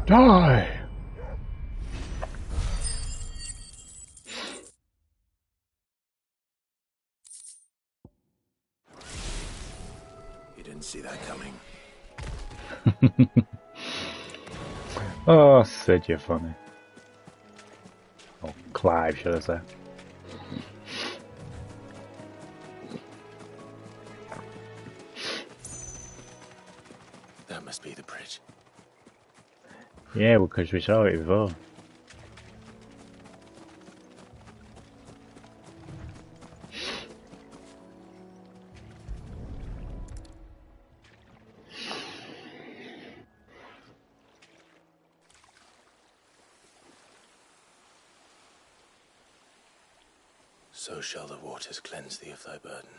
Die! Oh, Sid, you're funny. Or Clive, should I say. That must be the bridge. Yeah, because we saw it before. So shall the waters cleanse thee of thy burden,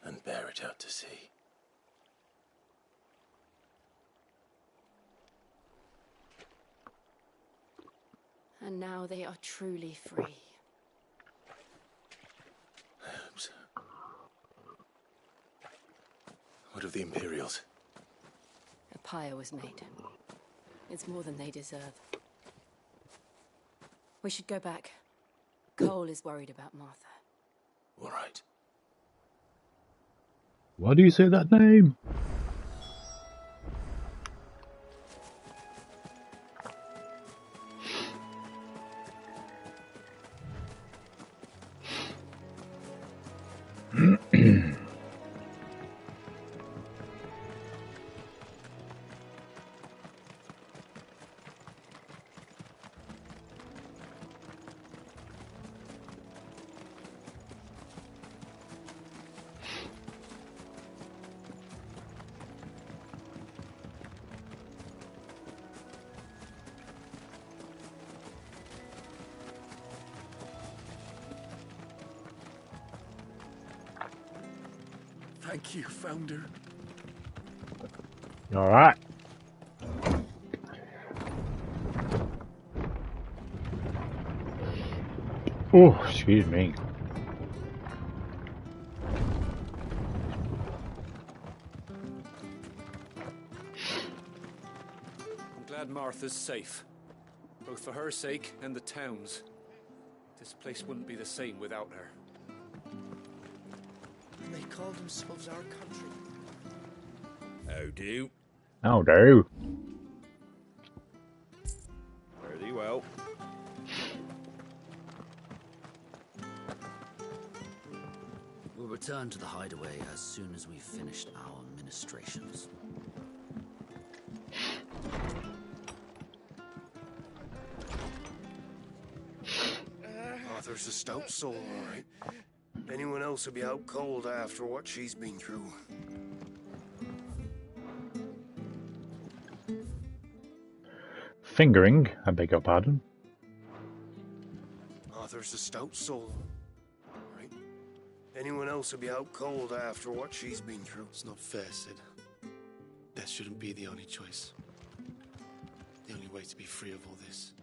and bear it out to sea. And now they are truly free. I hope so. What of the Imperials? A pyre was made. It's more than they deserve. We should go back. Cole is worried about Martha. All right. Why do you say that name? Thank you, Founder. All right. Oh, excuse me. I'm glad Martha's safe. Both for her sake and the town's. This place wouldn't be the same without her. And they call themselves our country. How do? Oh, do. Fare thee well. We'll return to the hideaway as soon as we've finished our ministrations. Arthur's a stout soul, all right. Anyone else will be out cold after what she's been through. Fingering, I beg your pardon. Arthur's a stout soul, all right. Anyone else will be out cold after what she's been through. It's not fair, Sid. That shouldn't be the only choice. The only way to be free of all this.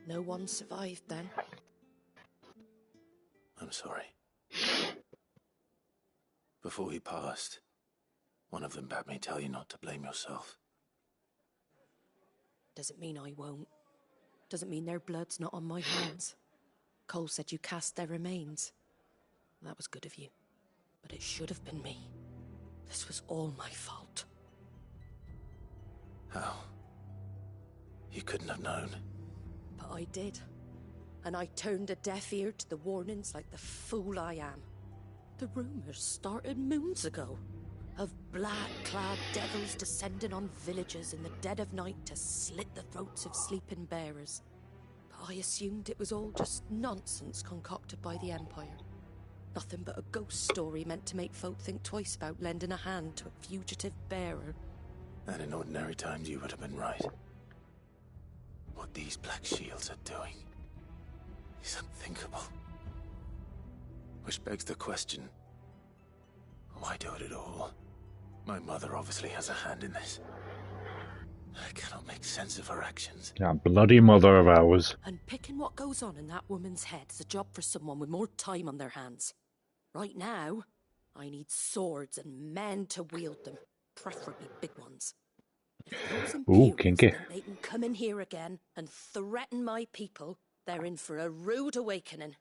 No one survived then. I'm sorry. Before he passed, one of them bade me tell you not to blame yourself. Doesn't mean I won't. Doesn't mean their blood's not on my hands. Cole said you cast their remains. That was good of you. But it should have been me. This was all my fault. How? You couldn't have known. But I did. And I turned a deaf ear to the warnings like the fool I am. The rumors started moons ago. Of black-clad devils descending on villages in the dead of night to slit the throats of sleeping bearers. But I assumed it was all just nonsense concocted by the Empire. Nothing but a ghost story meant to make folk think twice about lending a hand to a fugitive bearer. And in ordinary times you would have been right. What these black shields are doing is unthinkable. Which begs the question, why do it at all? My mother obviously has a hand in this. I cannot make sense of her actions. That bloody mother of ours. And picking what goes on in that woman's head is a job for someone with more time on their hands. Right now, I need swords and men to wield them, preferably big ones. If those Ooh, Imperials kinky. think they can come in here again and threaten my people, they're in for a rude awakening.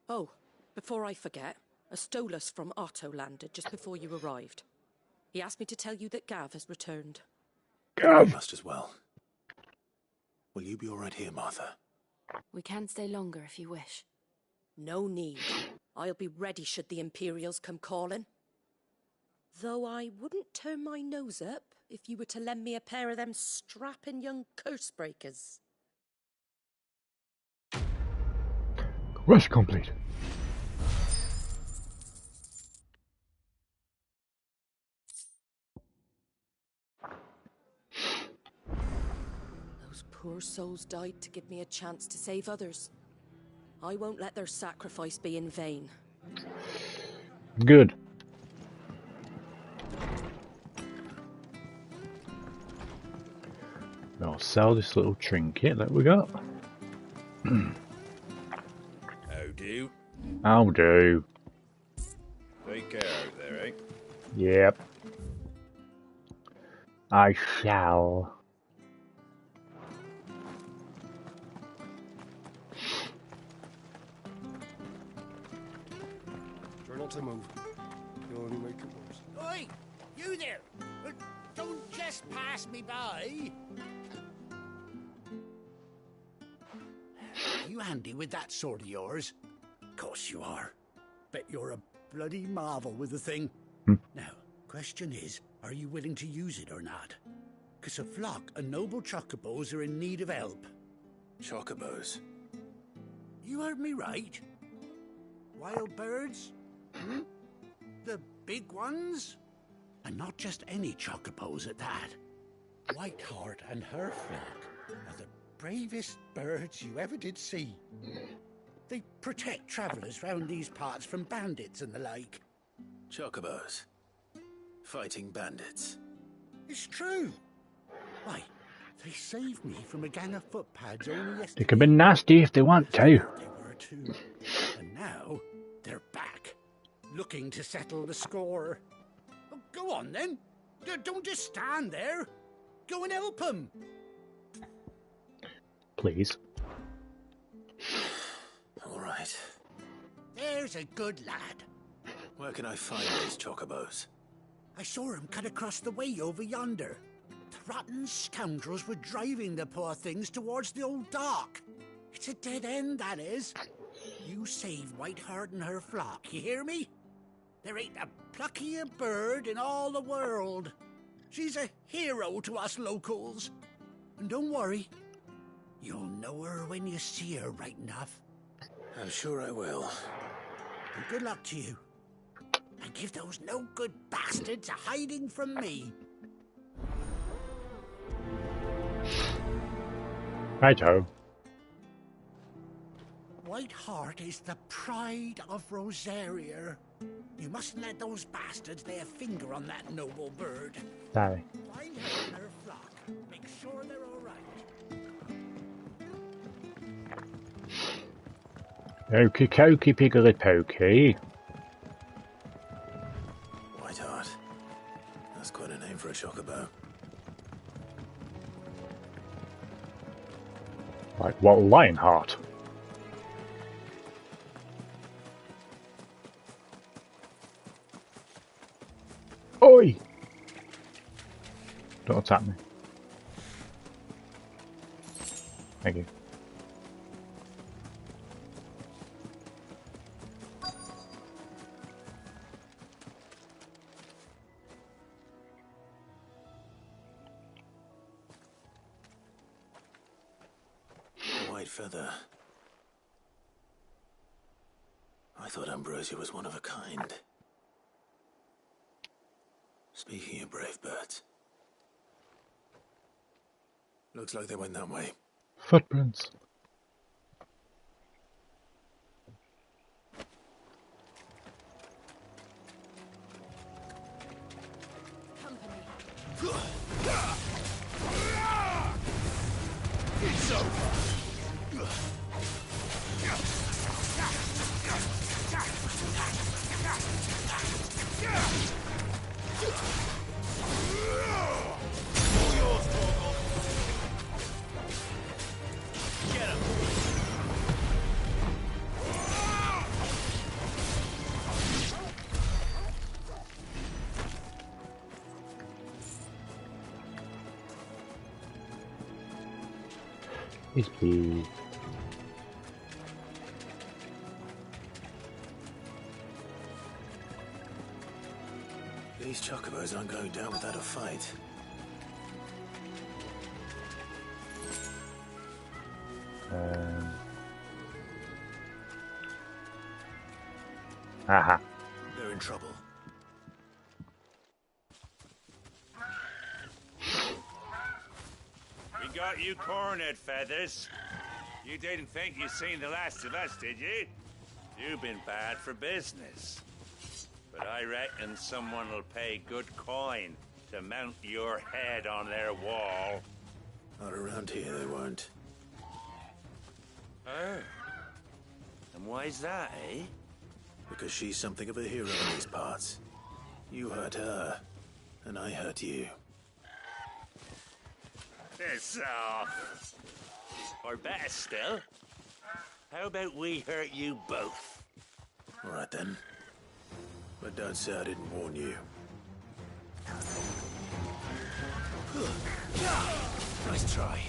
Oh, before I forget, a Stolas from Otto landed just before you arrived. He asked me to tell you that Gav has returned. Gav! You must as well. Will you be all right here, Martha? We can stay longer if you wish. No need. I'll be ready should the Imperials come calling. Though I wouldn't turn my nose up if you were to lend me a pair of them strapping young curse breakers. Quest complete. Those poor souls died to give me a chance to save others. I won't let their sacrifice be in vain. Good. I'll sell this little trinket that we got. How do? I'll do. Take care out there, eh? Yep. I shall. Try not to move. You'll only make it worse. Oi! You there! Don't just pass me by! You handy with that sword of yours? Course you are. Bet you're a bloody marvel with the thing. Now, question is, are you willing to use it or not? 'Cause a flock of noble chocobos are in need of help. Chocobos? You heard me right. Wild birds? Hmm? The big ones? And not just any chocobos at that. Whiteheart and her flock are the bravest birds you ever did see. They protect travellers round these parts from bandits and the like. Chocobos? Fighting bandits? It's true. Why, they saved me from a gang of footpads only yesterday. They can be nasty if they want to. They were too. And now, they're back, looking to settle the score. Well, go on then. Don't just stand there. Go and help them. Please. All right. There's a good lad. Where can I find these chocobos? I saw him cut across the way over yonder. The rotten scoundrels were driving the poor things towards the old dock. It's a dead end, that is. You save Whiteheart and her flock, you hear me? There ain't a pluckier bird in all the world. She's a hero to us locals. And don't worry, you'll know her when you see her right enough. I'm sure I will. And good luck to you. And give those no-good bastards a hiding from me. Righto. Whiteheart is the pride of Rosaria. You mustn't let those bastards lay a finger on that noble bird. Sorry. Find her and her flock. Make sure they're all right. Okey dokey piggly pokey. Whiteheart. That's quite a name for a chocobo. Like what, Lionheart? Oi! Don't attack me. Thank you. White feather. I thought Ambrosia was one of a kind. Speaking of brave birds. Looks like they went that way. Footprints. It's over. Get Yes, please. These chocobos aren't going down without a fight. Aha. They're in trouble. We got you cornered, Feathers. You didn't think you'd seen the last of us, did you? You've been bad for business. But I reckon someone will pay good coin to mount your head on their wall. Not around here, they won't. Oh. And why's that, eh? Because she's something of a hero in these parts. You hurt her, and I hurt you. Piss off. Or better still, how about we hurt you both? All right then. But don't say I didn't warn you. Nice try.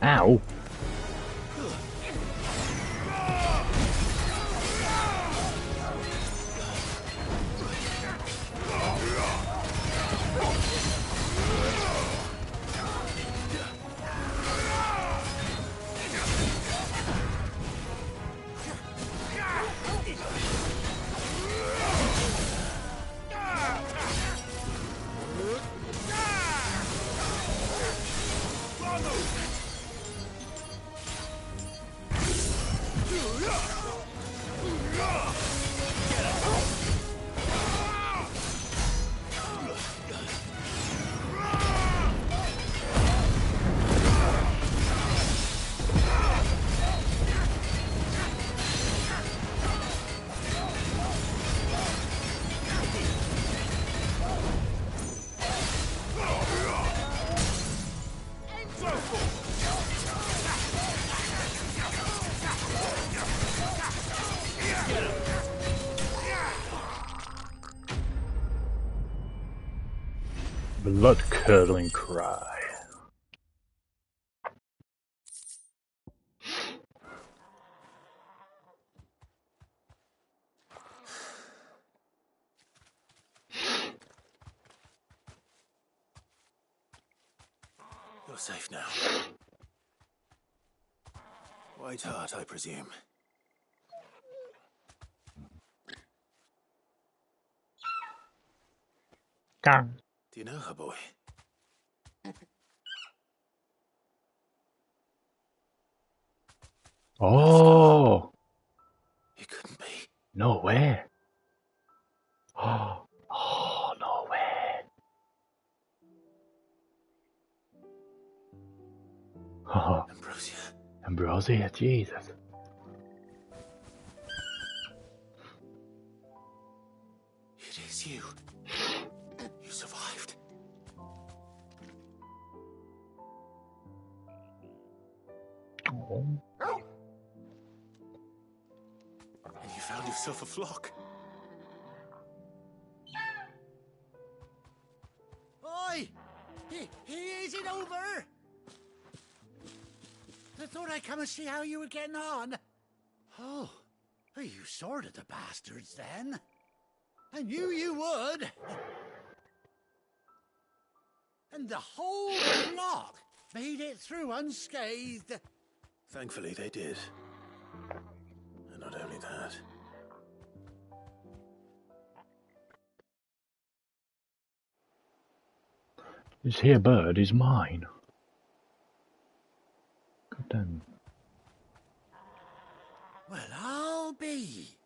Ow. Blood-curdling cry. You're safe now. White heart, I presume. Gang. Do you know her, boy? Oh. It couldn't be. No way. Oh, no way. Oh. Ambrosia. Ambrosia, Jesus. It is you. You survived. Oh. And you found yourself a flock. Oi! Is it over? I thought I'd come and see how you were getting on. Oh, you sorted the bastards then. I knew you would. And the whole lot made it through unscathed. Thankfully, they did. And not only that. This here bird is mine. God damn. be?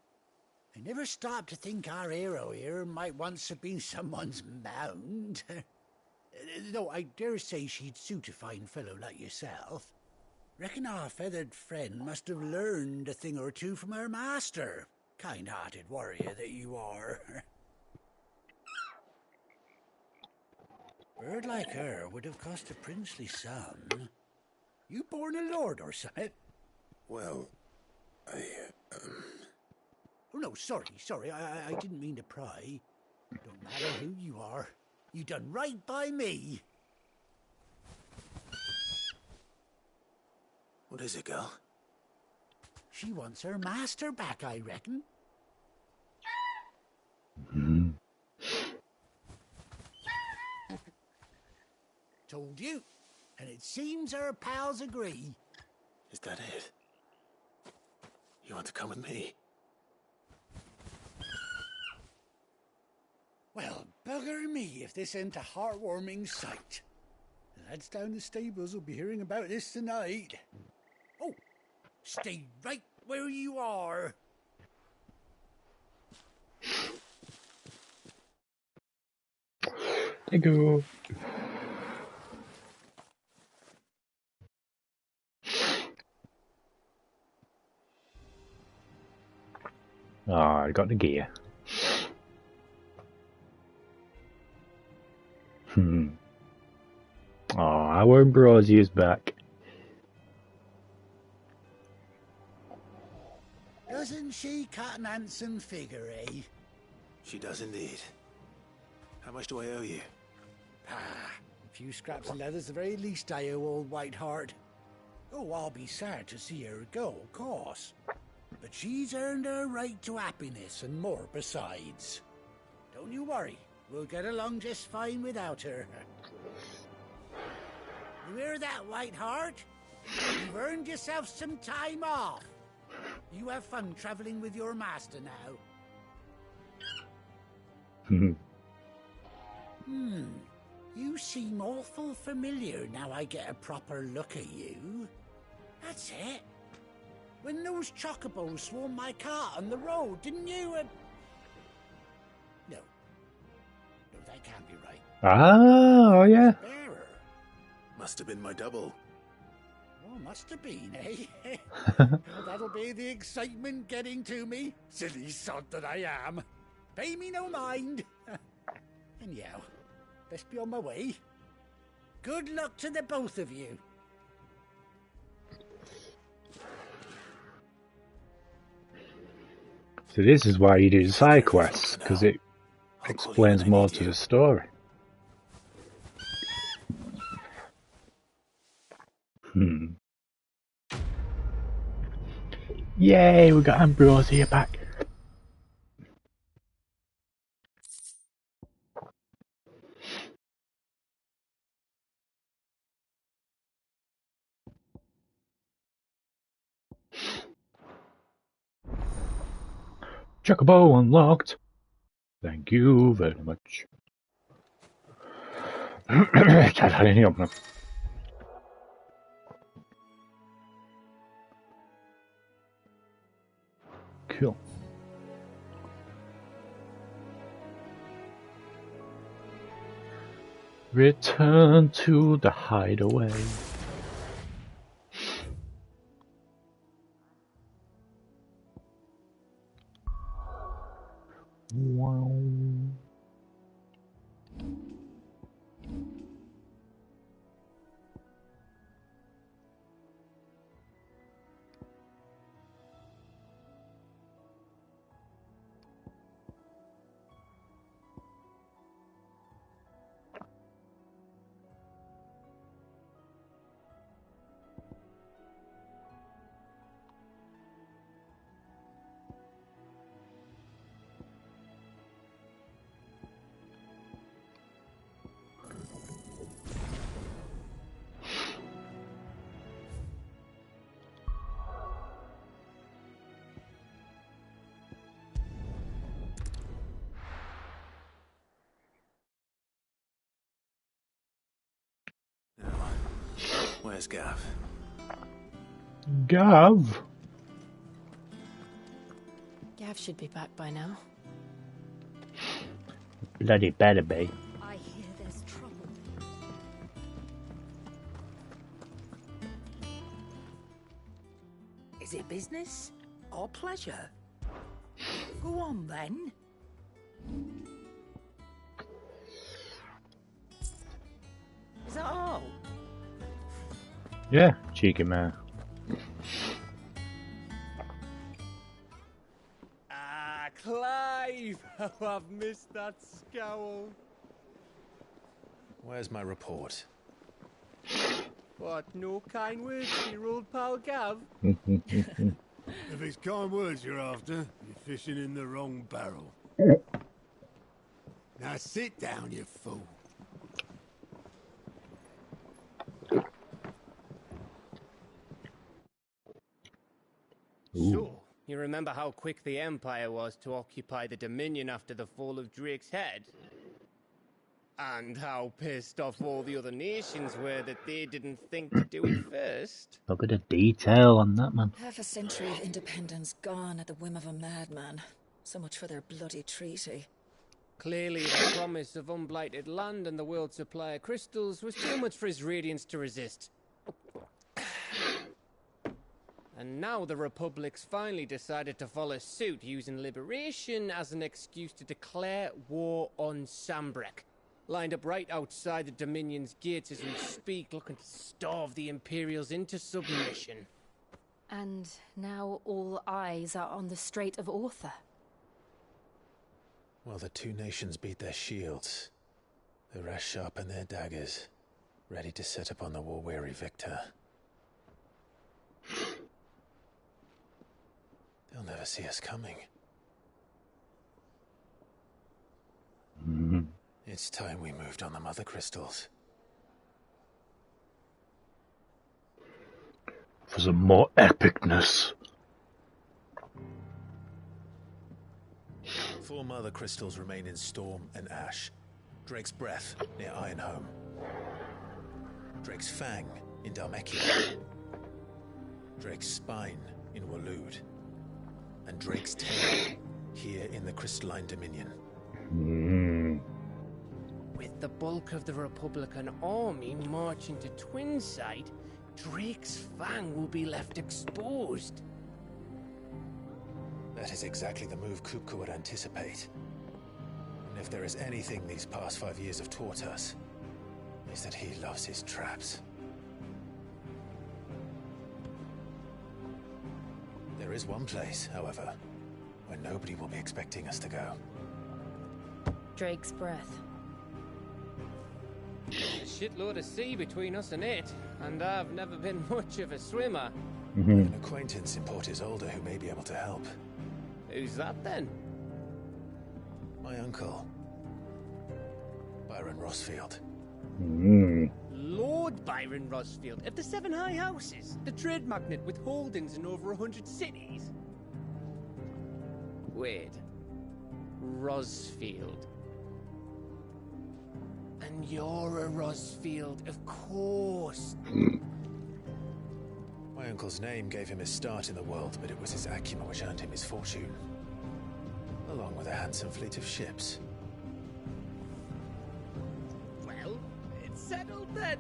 I never stopped to think our hero here might once have been someone's mount. Though I dare say she'd suit a fine fellow like yourself. Reckon our feathered friend must have learned a thing or two from her master. Kind-hearted warrior that you are. Bird like her would have cost a princely sum. You born a lord or something? Well, Oh no, sorry, I didn't mean to pry. Don't matter who you are. You done right by me. What is it, girl? She wants her master back, I reckon. Told you. And it seems her pals agree. Is that it? You want to come with me? Well, bugger me if this ain't a heartwarming sight. The lads down the stables will be hearing about this tonight. Oh, stay right where you are. Thank you. Oh, I got the gear. Oh, our Ambrosia is back. Doesn't she cut an handsome figure, eh? She does indeed. How much do I owe you? A few scraps of leather's the very least I owe old Whiteheart. Oh, I'll be sad to see her go, of course. But she's earned her right to happiness and more besides. Don't you worry, we'll get along just fine without her. You hear that, Whiteheart? You've earned yourself some time off. You have fun traveling with your master now. You seem awful familiar now I get a proper look at you. That's it. When those chocobos swarmed my cart on the road, didn't you? No, that can't be right. Oh, yeah. Bearer. Must have been my double. Oh, must have been, eh? That'll be the excitement getting to me. Silly sod that I am. Pay me no mind. Anyhow, best be on my way. Good luck to the both of you. So this is why you do side quests, because it explains more to the story. Yay, we got Ambrosia back. Chocobo unlocked. Thank you very much. Cool. Return to the hideaway. Wow. Where's Gav? Gav? Gav should be back by now. Bloody better be. I hear there's trouble. Is it business or pleasure? Go on then. Is that all? Yeah, cheeky man. Ah, Clive! Oh, I've missed that scowl. Where's my report? What, no kind words for your old pal Gav? If it's kind words you're after, you're fishing in the wrong barrel. Now sit down, you fool. So, you remember how quick the Empire was to occupy the Dominion after the fall of Drake's head? And how pissed off all the other nations were that they didn't think to do it first? Look at the detail on that, man. Half a century of independence gone at the whim of a madman. So much for their bloody treaty. Clearly, the promise of unblighted land and the world's supply of crystals was too much for his radiance to resist. And now the Republic's finally decided to follow suit, using liberation as an excuse to declare war on Sambrek. Lined up right outside the Dominion's gates as we speak, looking to starve the Imperials into submission. And now all eyes are on the Strait of Author. Well, the two nations beat their shields. The rest sharpen their daggers, ready to set upon the war-weary victor. They'll never see us coming. It's time we moved on the mother crystals. For some more epicness. 4 mother crystals remain in Storm and Ash. Drake's Breath near Ironhome. Drake's Fang in Dhalmekia. Drake's Spine in Waloed. And Drake's Tail here in the Crystalline Dominion. With the bulk of the Republican army marching to Twinside, Drake's Fang will be left exposed. That is exactly the move Kupka would anticipate. And if there is anything these past 5 years have taught us, is that he loves his traps. There is one place, however, where nobody will be expecting us to go. Drake's Breath. A shitload of sea between us and it, and I've never been much of a swimmer. An acquaintance in Port Isolde who may be able to help. Who's that then? My uncle, Byron Rossfield. Lord Byron Rossfield of the 7 High Houses, the trade magnate with holdings in over 100 cities. Wait, Rossfield. And you're a Rossfield, of course. My uncle's name gave him his start in the world, but it was his acumen which earned him his fortune. Along with a handsome fleet of ships. Well, it's settled then.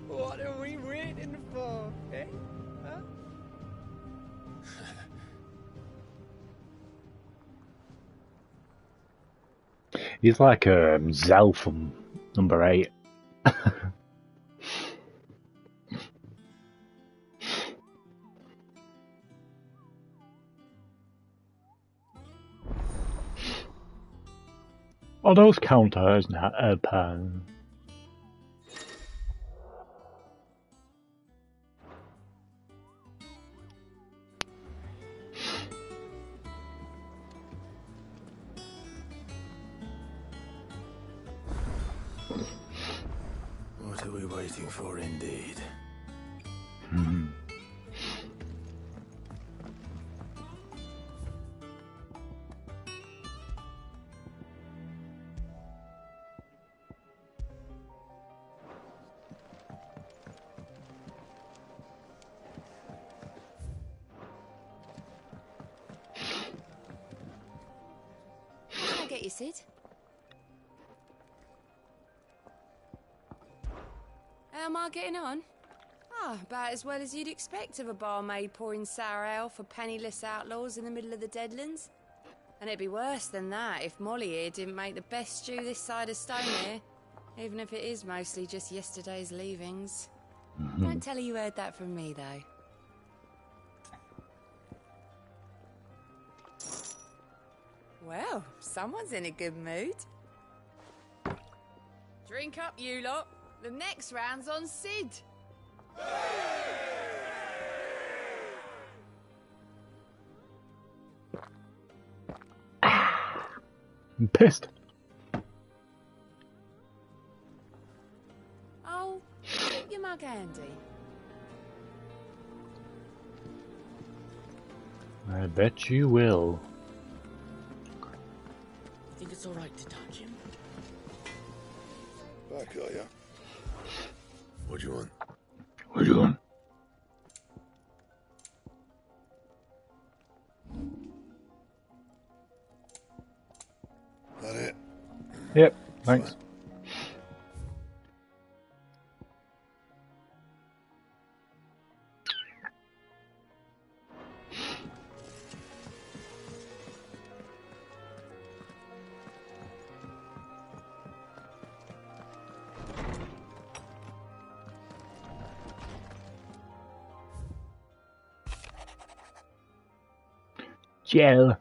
What are we waiting for, eh? Huh? He's like Zell from number 8. Are those counters not open? What are we waiting for, indeed? get you, Sid. How am I getting on? Ah, about as well as you'd expect of a barmaid pouring sour ale for penniless outlaws in the middle of the Deadlands. And it'd be worse than that if Molly here didn't make the best stew this side of Stonehenge, even if it is mostly just yesterday's leavings. Don't tell her you heard that from me, though. Well, someone's in a good mood. Drink up, you lot. The next round's on Sid. I'm pissed. Oh, keep your mug handy. I bet you will. Think it's all right to touch him? Back, are ya? What do you want? What do you want? That it? Yep, thanks. Gel.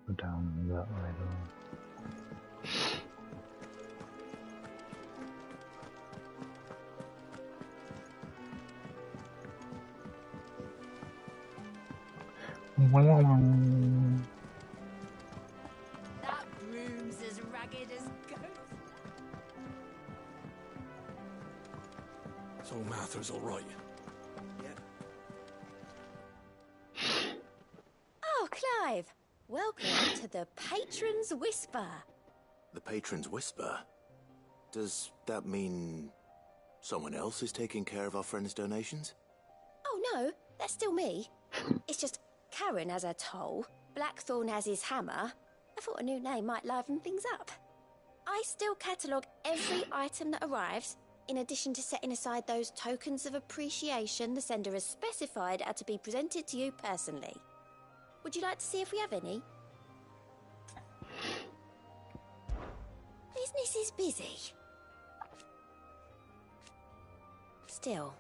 Go down that way That room's as ragged as ghosts. So Mather's all right. Oh, Clive. Welcome to the Patron's Whisper. The Patron's Whisper? Does that mean someone else is taking care of our friend's donations? Oh, no, that's still me. It's just Karen has her toll, Blackthorn has his hammer. I thought a new name might liven things up. I still catalogue every item that arrives, in addition to setting aside those tokens of appreciation the sender has specified are to be presented to you personally. Would you like to see if we have any? Business is busy. Still.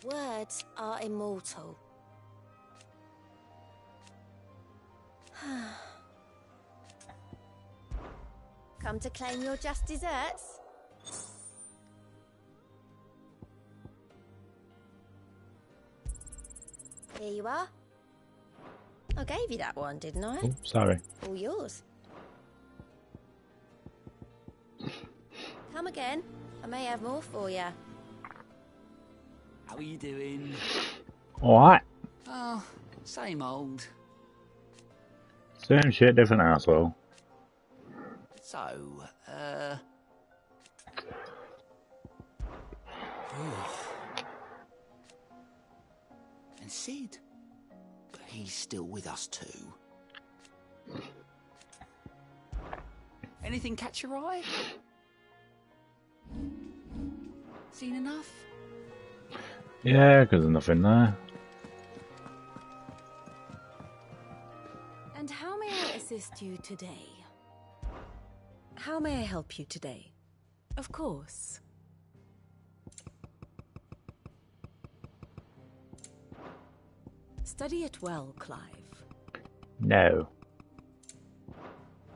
Words are immortal. Come to claim your just desserts? Here you are. I gave you that one, didn't I? Oh, sorry. All yours. Come again. I may have more for you. How are you doing? Alright. Oh, same old. Same shit, different asshole. So, and Sid? But he's still with us too. Anything catch your eye? Seen enough? Yeah, because there's nothing there. And how may I assist you today? How may I help you today? Of course. Study it well, Clive. No.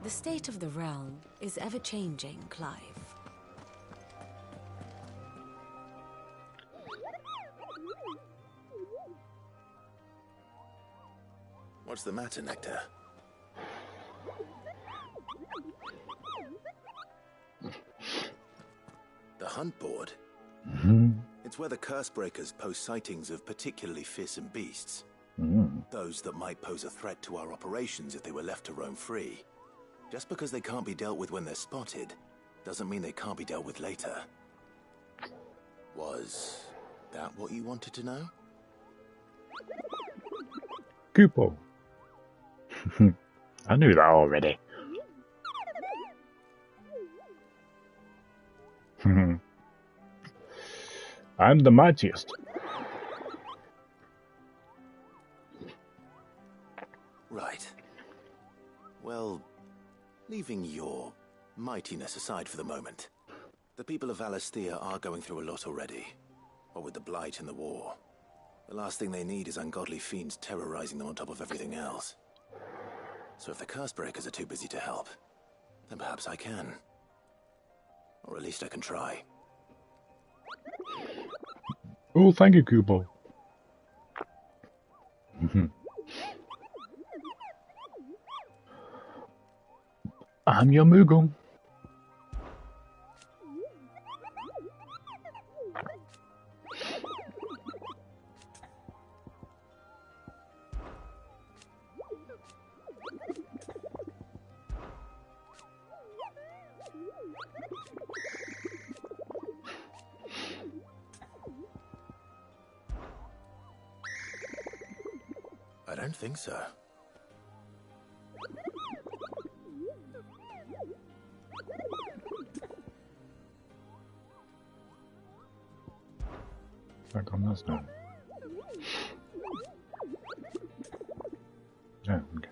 The state of the realm is ever-changing, Clive. What's the matter, Nectar? The hunt board? It's where the curse breakers post sightings of particularly fearsome beasts. Those that might pose a threat to our operations if they were left to roam free. Just because they can't be dealt with when they're spotted, doesn't mean they can't be dealt with later. Was that what you wanted to know? Kupo. I knew that already. I'm the mightiest. Right. Well, leaving your mightiness aside for the moment, the people of Valisthea are going through a lot already. What with the Blight and the war. The last thing they need is ungodly fiends terrorizing them on top of everything else. So if the Cursebreakers are too busy to help, then perhaps I can. Or at least I can try. Oh, thank you, Kupo. I'm your Moogle. I don't think so. Back on this now. Yeah, okay.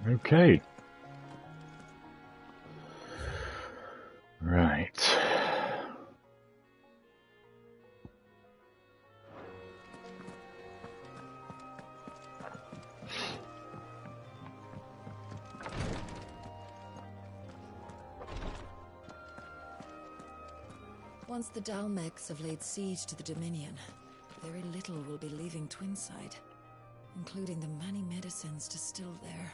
Okay. Right. Once the Dalmecs have laid siege to the Dominion, very little will be leaving Twinside, including the many medicines distilled there.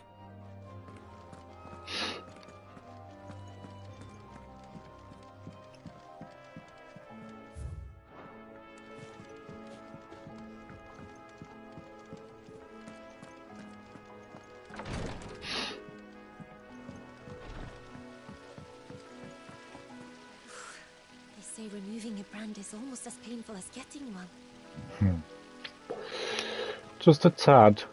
They say removing a brand is almost as painful as getting one. Just a tad.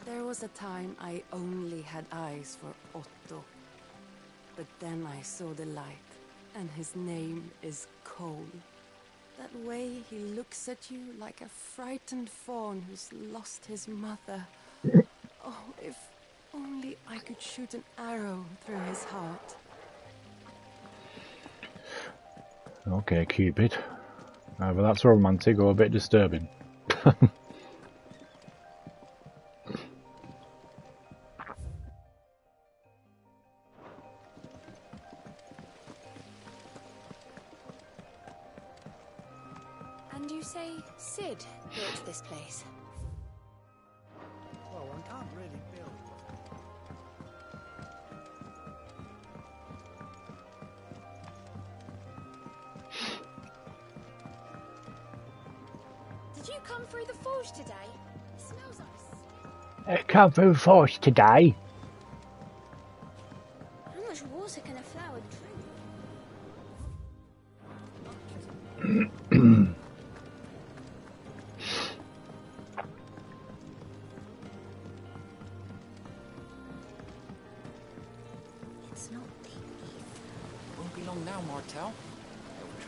There was a time I only had eyes for Otto. But then I saw the light, and his name is Cole. That way he looks at you like a frightened fawn who's lost his mother. Oh, if only I could shoot an arrow through his heart. Okay, Cupid. Either that's romantic or a bit disturbing. And you say Sid built this place? Well, one can't really build. Did you come through the forge today? It smells like... It come through force today. How much water can a flower drink? It's not deep. Won't be long now, Martel. They'll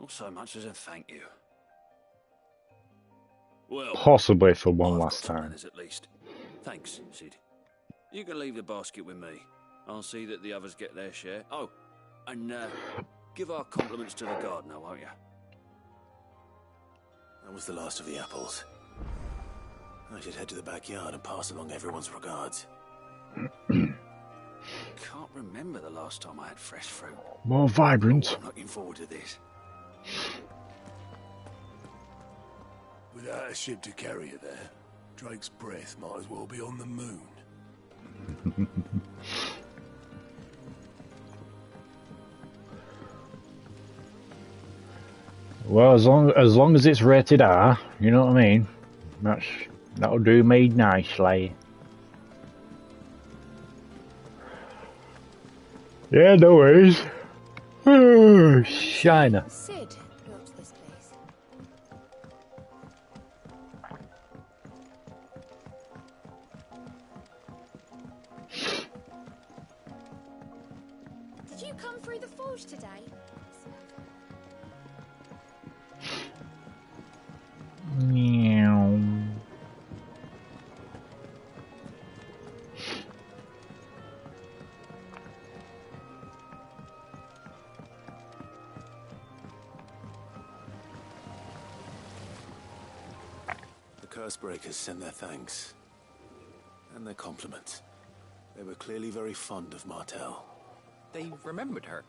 Not so much as a thank you. Well, Possibly for one I've last got some time. manners at least. Thanks, Sid. You can leave the basket with me. I'll see that the others get their share. Oh, and give our compliments to the gardener, won't you? That was the last of the apples. I should head to the backyard and pass along everyone's regards. Can't remember the last time I had fresh fruit. More vibrant. I'm looking forward to this. Without a ship to carry you there, Drake's breath might as well be on the moon. Well, as long as it's rated R, you know what I mean. That'll do me nicely. Yeah, no worries. Shiner. Sid built this place. Did you come through the forge today? Meow. The Cursebreakers send their thanks. And their compliments. They were clearly very fond of Martel. They remembered her.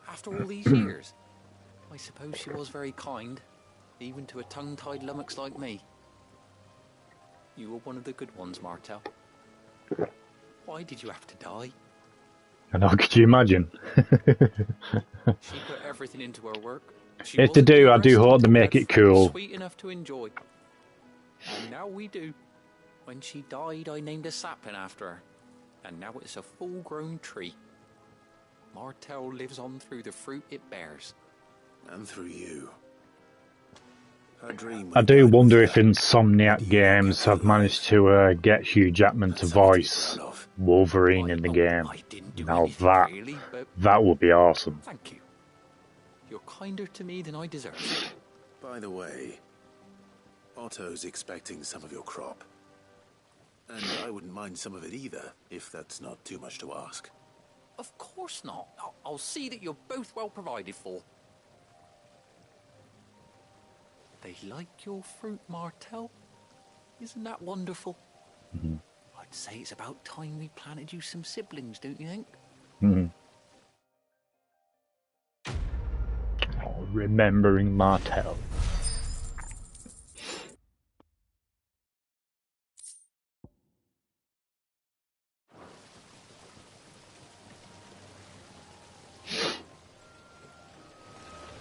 After all these years. I suppose she was very kind, even to a tongue-tied lummox like me. You were one of the good ones, Martel. Why did you have to die? And how could you imagine? She put everything into her work. She If they do, I do hope they make it cool. Sweet enough to enjoy. And now we do. When she died, I named a sapling after her. And now it's a full-grown tree. Martel lives on through the fruit it bears. And through you. Her dream. I do wonder if Insomniac Games have managed to get Hugh Jackman to voice Wolverine in the game. Now that would be awesome. Thank you. You're kinder to me than I deserve. By the way, Otto's expecting some of your crop. And I wouldn't mind some of it either, if that's not too much to ask. Of course not. I'll see that you're both well provided for. They like your fruit, Martel. Isn't that wonderful? Mm-hmm. I'd say it's about time we planted you some siblings, don't you think? Mm-hmm. Oh, remembering Martel.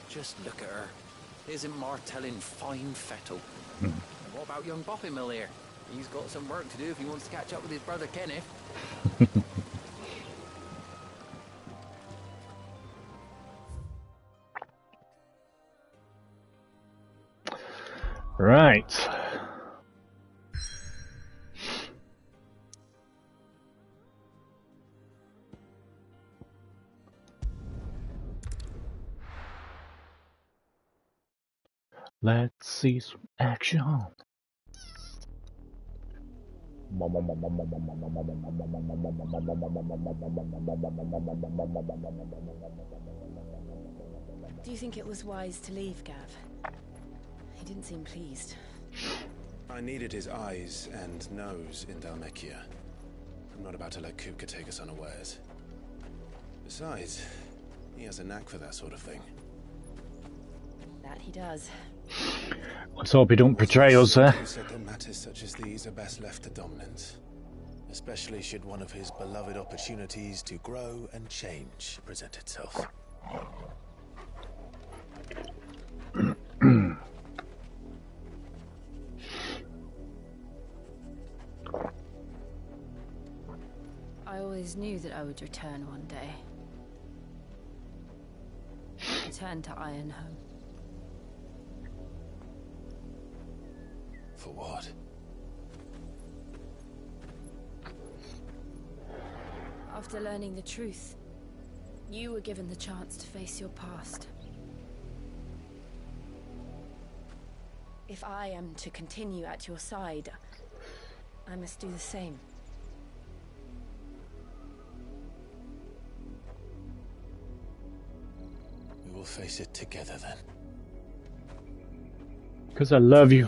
Just look at her. Isn't Martel in fine fettle? Mm. And what about young Boppy here? He's got some work to do if he wants to catch up with his brother Kenneth. Right. Let's see some action. Do you think it was wise to leave, Gav? He didn't seem pleased. I needed his eyes and nose in Dhalmekia. I'm not about to let Kupka take us unawares. Besides, he has a knack for that sort of thing. That he does. Let's hope he don't betray us, eh? He said that matters such as these are best left to dominance. Especially should one of his beloved opportunities to grow and change present itself. I always knew that I would return one day. Return to Ironhome. For what? After learning the truth, you were given the chance to face your past. If I am to continue at your side, I must do the same. We will face it together then. Because I love you.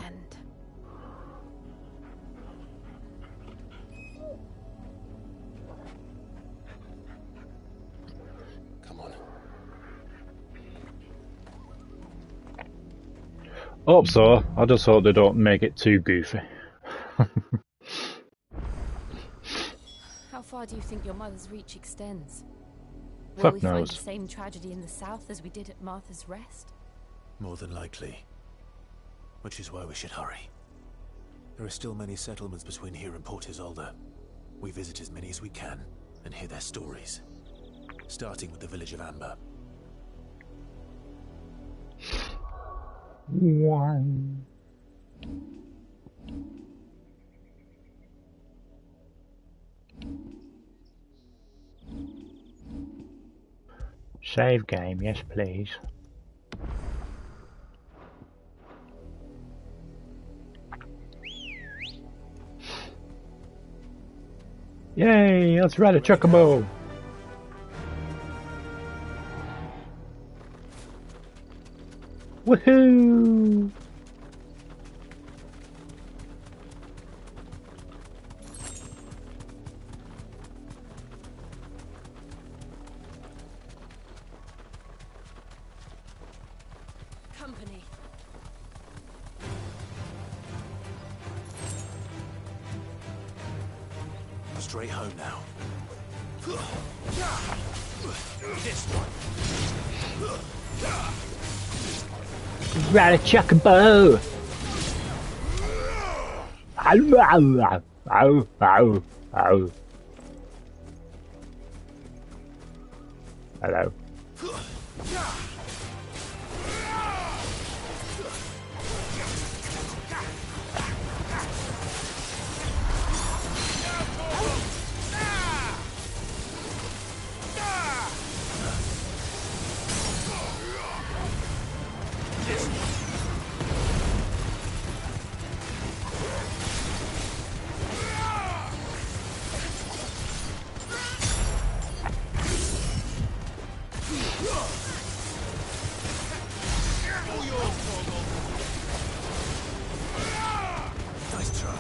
Come on. Hope so. I just hope they don't make it too goofy. How far do you think your mother's reach extends? Will Fuck we find knows. the same tragedy in the south as we did at Martha's Rest? More than likely. Which is why we should hurry. There are still many settlements between here and Port Isolde. We visit as many as we can and hear their stories. Starting with the village of Amber. One. Save game, yes please. Yay, let's ride a chocobo. Woohoo! Company. Straight home now. This one. Ride a chocobo. Ow, ow, ow, ow, ow. Hello. Nice try.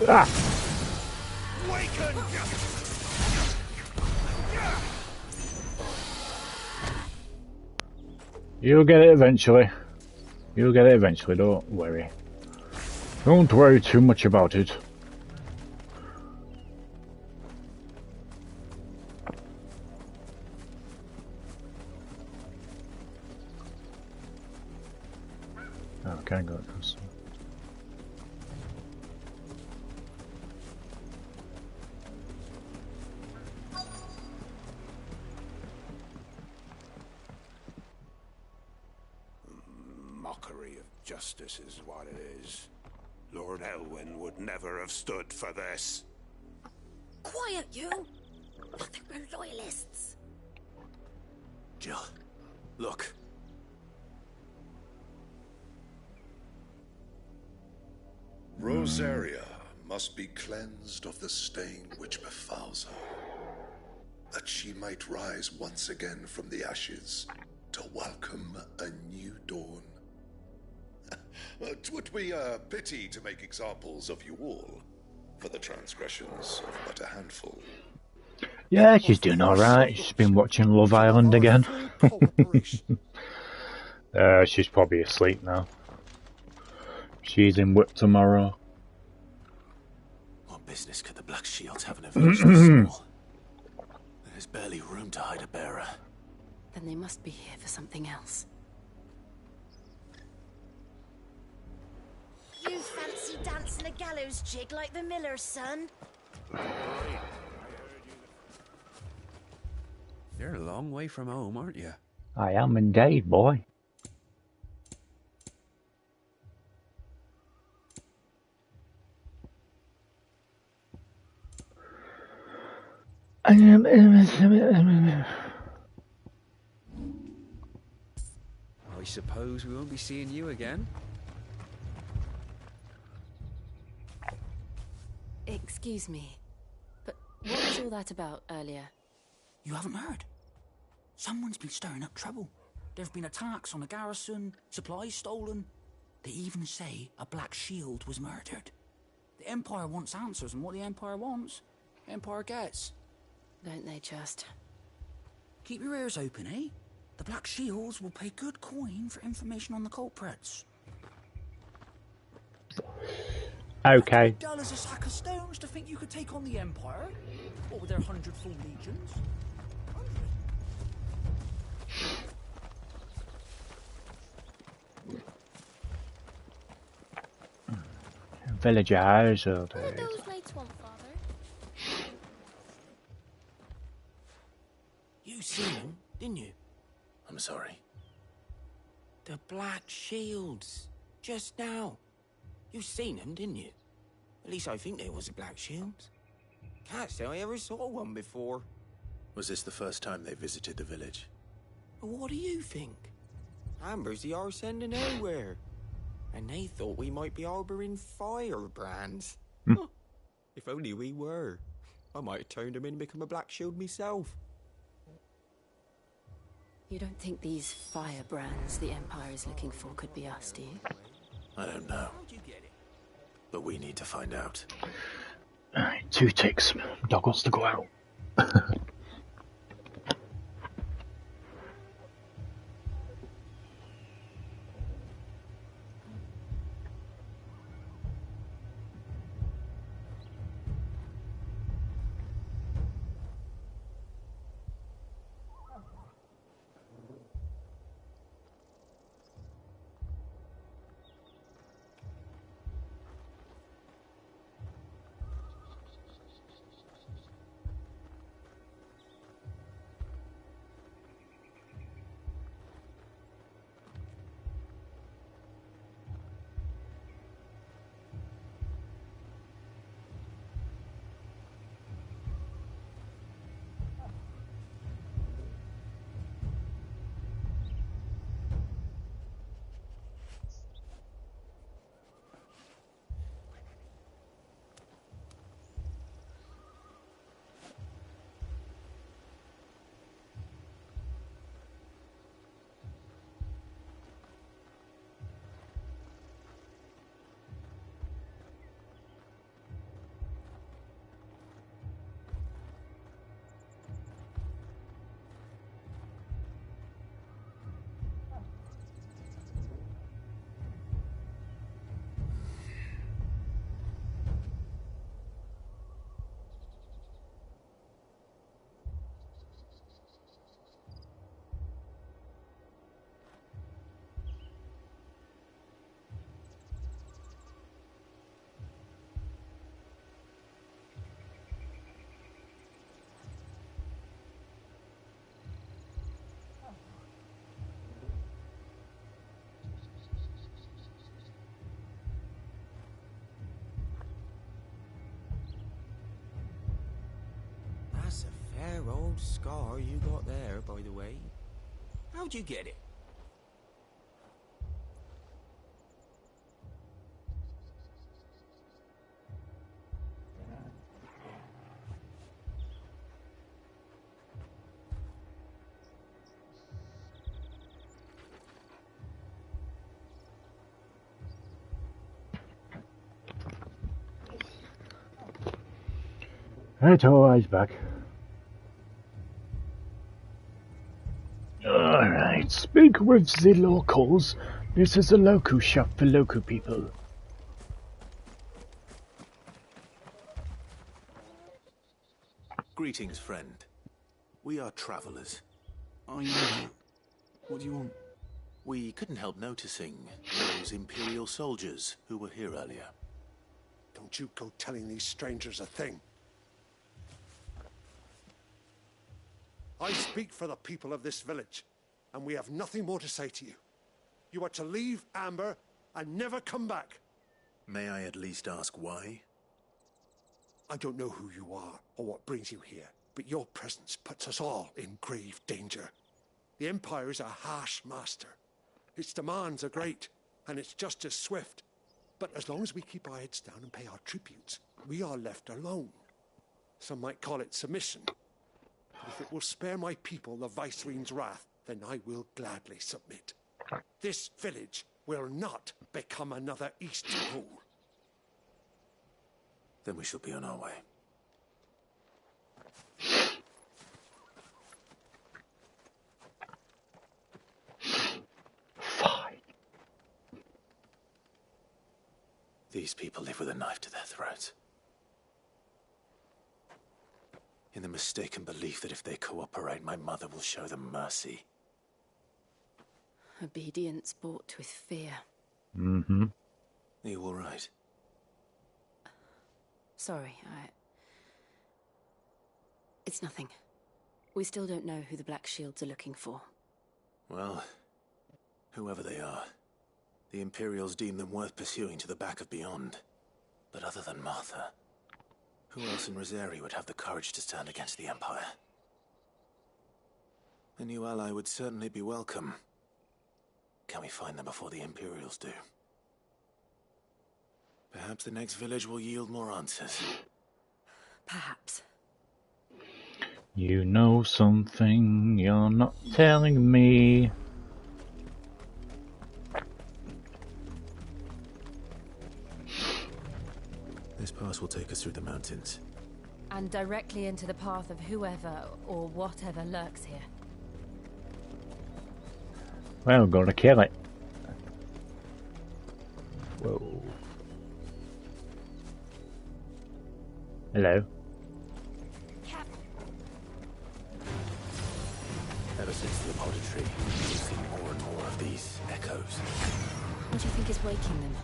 Ah! You'll get it eventually. You'll get it eventually, don't worry. Don't worry too much about it. Oh, can I go across? Mockery of justice is what it is. Lord Elwyn would never have stood for this. Quiet, you! I think we're loyalists. Jill, look. Rosaria must be cleansed of the stain which befouls her, that she might rise once again from the ashes to welcome a new dawn. 'Twould be a pity to make examples of you all, for the transgressions of but a handful. Yeah, she's doing alright. She's been watching Love Island again. She's probably asleep now. She's in Whip tomorrow. What business could the Black Shields have in a village this small? There's barely room to hide a bearer. Then they must be here for something else. You fancy dancing a gallows jig like the miller's son? You're a long way from home, aren't you? I am indeed, boy. I suppose we won't be seeing you again. Excuse me, but what was all that about earlier? You haven't heard? Someone's been stirring up trouble. There have been attacks on the garrison, supplies stolen. They even say a Black Shield was murdered. The Empire wants answers, and what the Empire wants, the Empire gets. Don't they just? Keep your ears open, eh? The Black Shields will pay good coin for information on the culprits. Okay. Dull as a sack of stones to think you could take on the Empire? What with their 100 full legions? Villager household. What did those mates want, Father? You seen him, didn't you? I'm sorry. The Black Shields. Just now. You seen them, didn't you? At least I think there was a Black Shields. Can't say I ever saw one before. Was this the first time they visited the village? What do you think? Amber's the arse end of nowhere. And they thought we might be harboring firebrands. Huh. If only we were. I might have turned them in and become a Black Shield myself. You don't think these firebrands the Empire is looking for could be us, do you? I don't know. But we need to find out. Alright, 2 ticks. Dog wants to go out. That's a fair old scar you got there, by the way. How'd you get it? Right, always back. Alright, speak with the locals. This is a local shop for local people. Greetings, friend. We are travelers. I know that. What do you want? We couldn't help noticing those Imperial soldiers who were here earlier. Don't you go telling these strangers a thing. I speak for the people of this village, and we have nothing more to say to you. You are to leave Amber and never come back. May I at least ask why? I don't know who you are or what brings you here, but your presence puts us all in grave danger. The Empire is a harsh master. Its demands are great, and its justice swift. But as long as we keep our heads down and pay our tributes, we are left alone. Some might call it submission. But if it will spare my people the Viceroy's wrath, then I will gladly submit. This village will not become another Eastpool. Then we shall be on our way. Fine. These people live with a knife to their throats. In the mistaken belief that if they cooperate, my mother will show them mercy. Obedience bought with fear. Mm-hmm. Are you all right? Sorry, It's nothing. We still don't know who the Black Shields are looking for. Well, whoever they are, the Imperials deem them worth pursuing to the back of beyond. But other than Martha, who else in Rosari would have the courage to stand against the Empire? A new ally would certainly be welcome. Can we find them before the Imperials do? Perhaps the next village will yield more answers. Perhaps. You know something you're not telling me. This pass will take us through the mountains. And directly into the path of whoever or whatever lurks here. Well, gotta kill it. Whoa. Hello. Ever since the apothecary, we've seen more and more of these echoes. What do you think is waking them?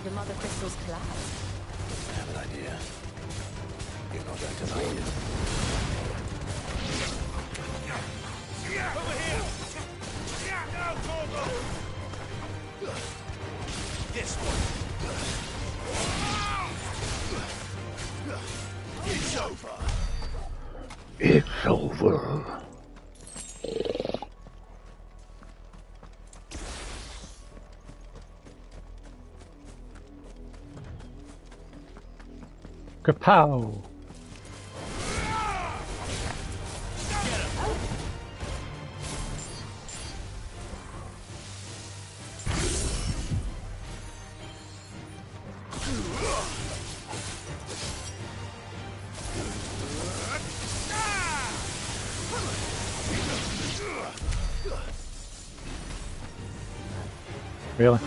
The mother crystals collapsed. I have an idea. You're not going to like it. Over here! Now, Torgo! This one. It's over. It's over. Kapow! Really?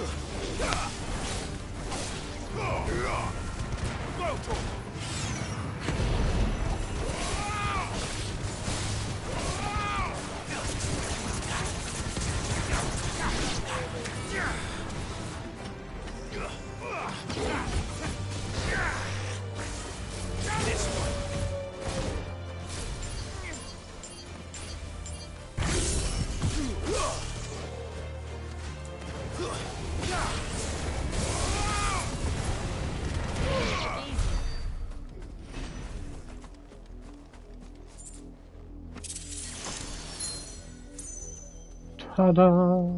Ta-da!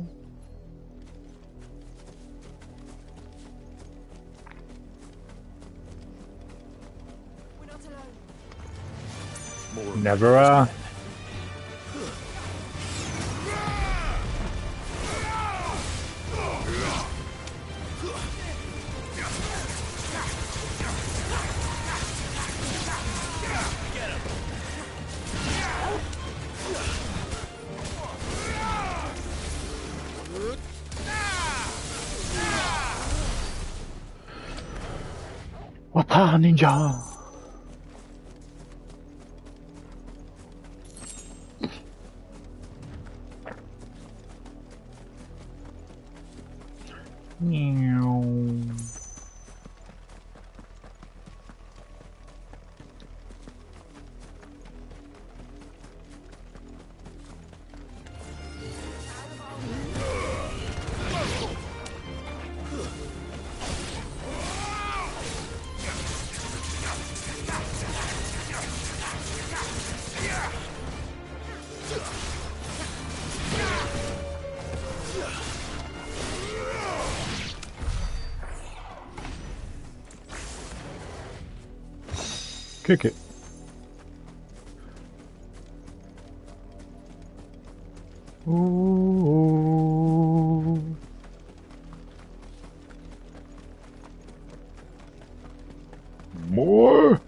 Never Wapa ninja! Kick it. Ooh. More.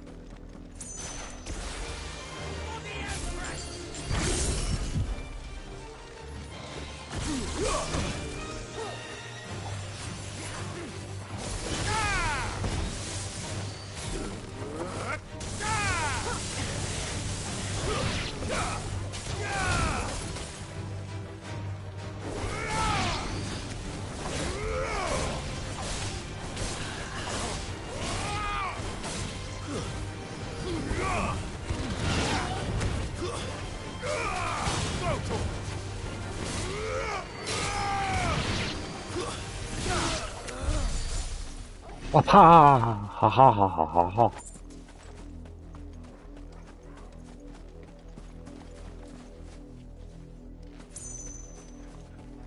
Wapa! Ha ha ha ha ha ha.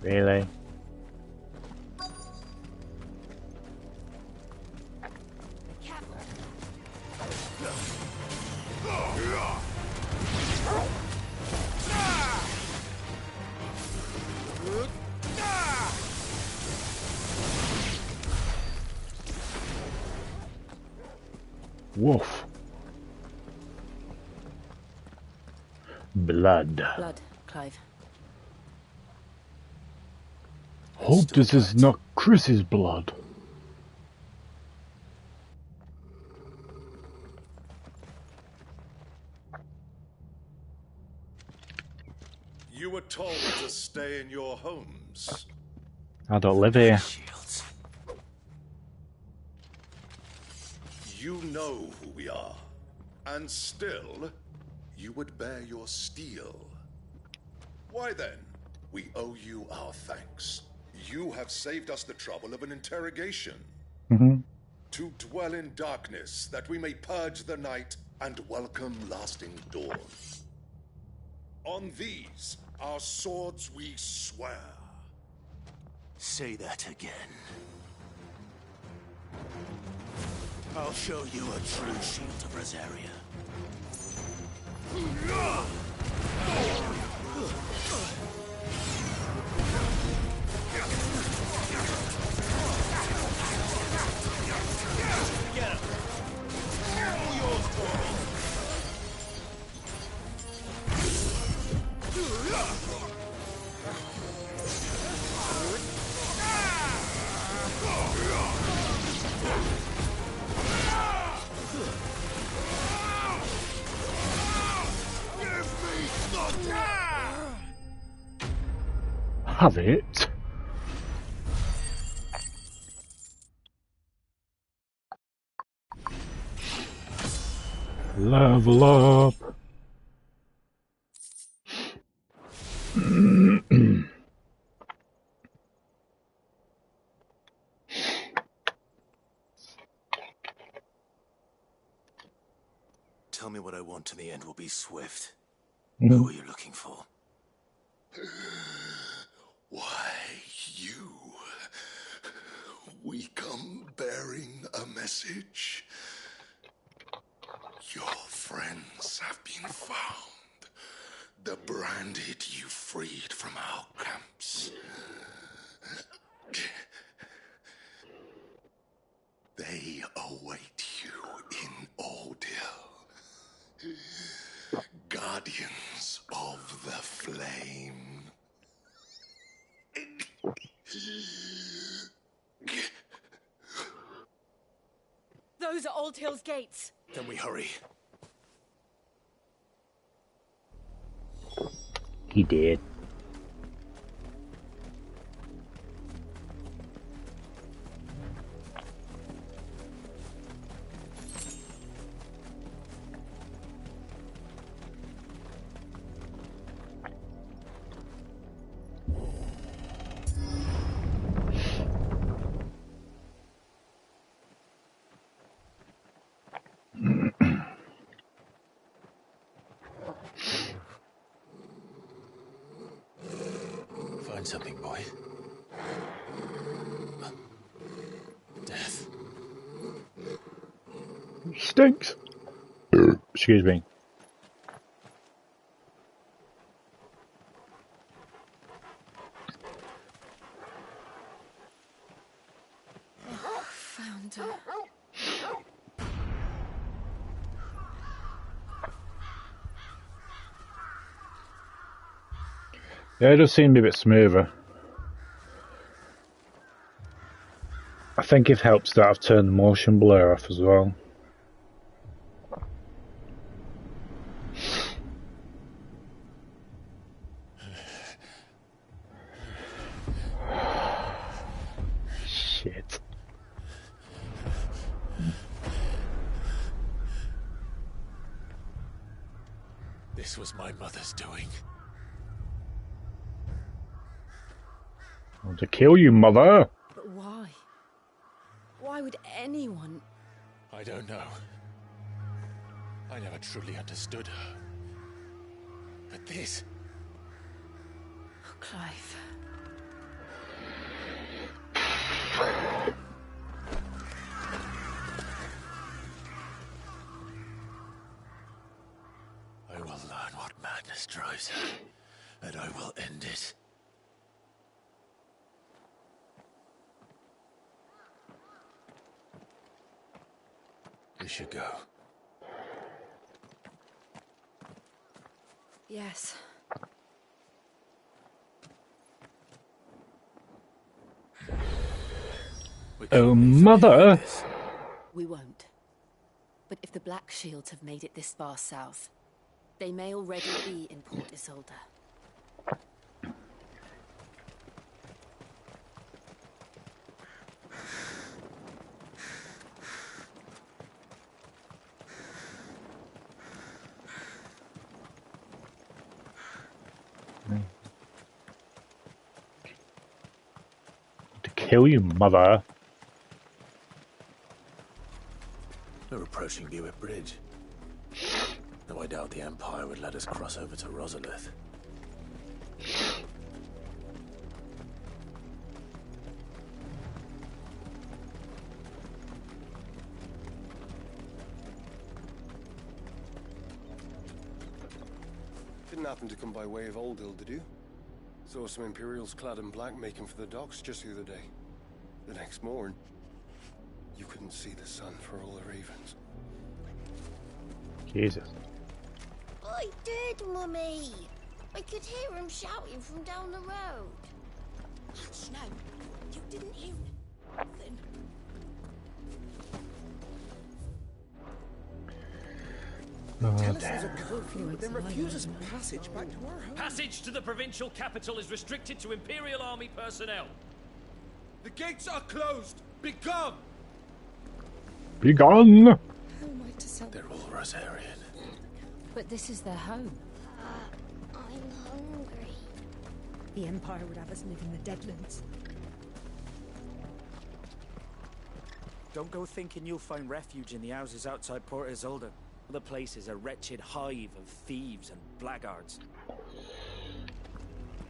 Really? Woof. Blood. Blood, Clive. Hope this is not Chris's blood. You were told to stay in your homes. I don't live here. You know who we are, and still, you would bear your steel. Why then? We owe you our thanks. You have saved us the trouble of an interrogation. To dwell in darkness, that we may purge the night and welcome lasting dawn. On these, our swords we swear. Say that again. I'll show you a true shield of Rosaria. Get him. All yours, Toby. Have it. Level up. Tell me what I want and the end will be swift. Who are you looking for? Why, you. We come bearing a message. Your friends have been found. The branded you freed from our camps. They await you in Ordeal. Guardians of the Flame. Those are Old Hill's gates. Then we hurry. He did. Find something, boy. Death. Stinks. Excuse me. Found her. Yeah, it does seem to be a bit smoother. I think it helps that I've turned the motion blur off as well. Shit. This was my mother's doing. I want to kill you, mother! But why? Why would anyone? I don't know. I never truly understood her. But this... Oh, Clive. I will learn what madness drives her, and I will end it. We should go. Yes. Oh, mother! We won't. But if the Black Shields have made it this far south, they may already be in Port Isolde. To kill you, mother! We're approaching Buick Bridge. Though I doubt the Empire would let us cross over to Rosalith. Didn't happen to come by way of Oldhill, did you? Saw some Imperials clad in black making for the docks just the other day. The next morn, you couldn't see the sun for all the ravens. Jesus. I did, Mummy. I could hear him shouting from down the road. Hush now. You didn't hear nothing. Tell us there's a curfew, but then refuse us passage back to our home. Passage to the provincial capital is restricted to Imperial Army personnel. The gates are closed. Begone! Be gone! How am I to sell? They're all Rosarian. But this is their home. I'm hungry. The Empire would have us live in the Deadlands. Don't go thinking you'll find refuge in the houses outside Port Isolde. The place is a wretched hive of thieves and blackguards.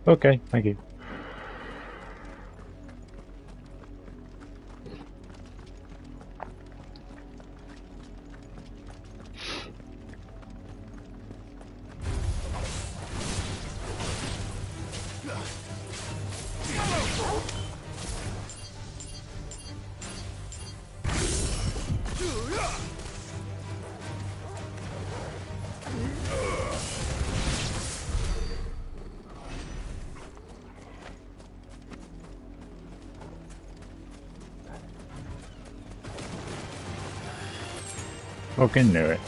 Okay, thank you. Fucking knew it.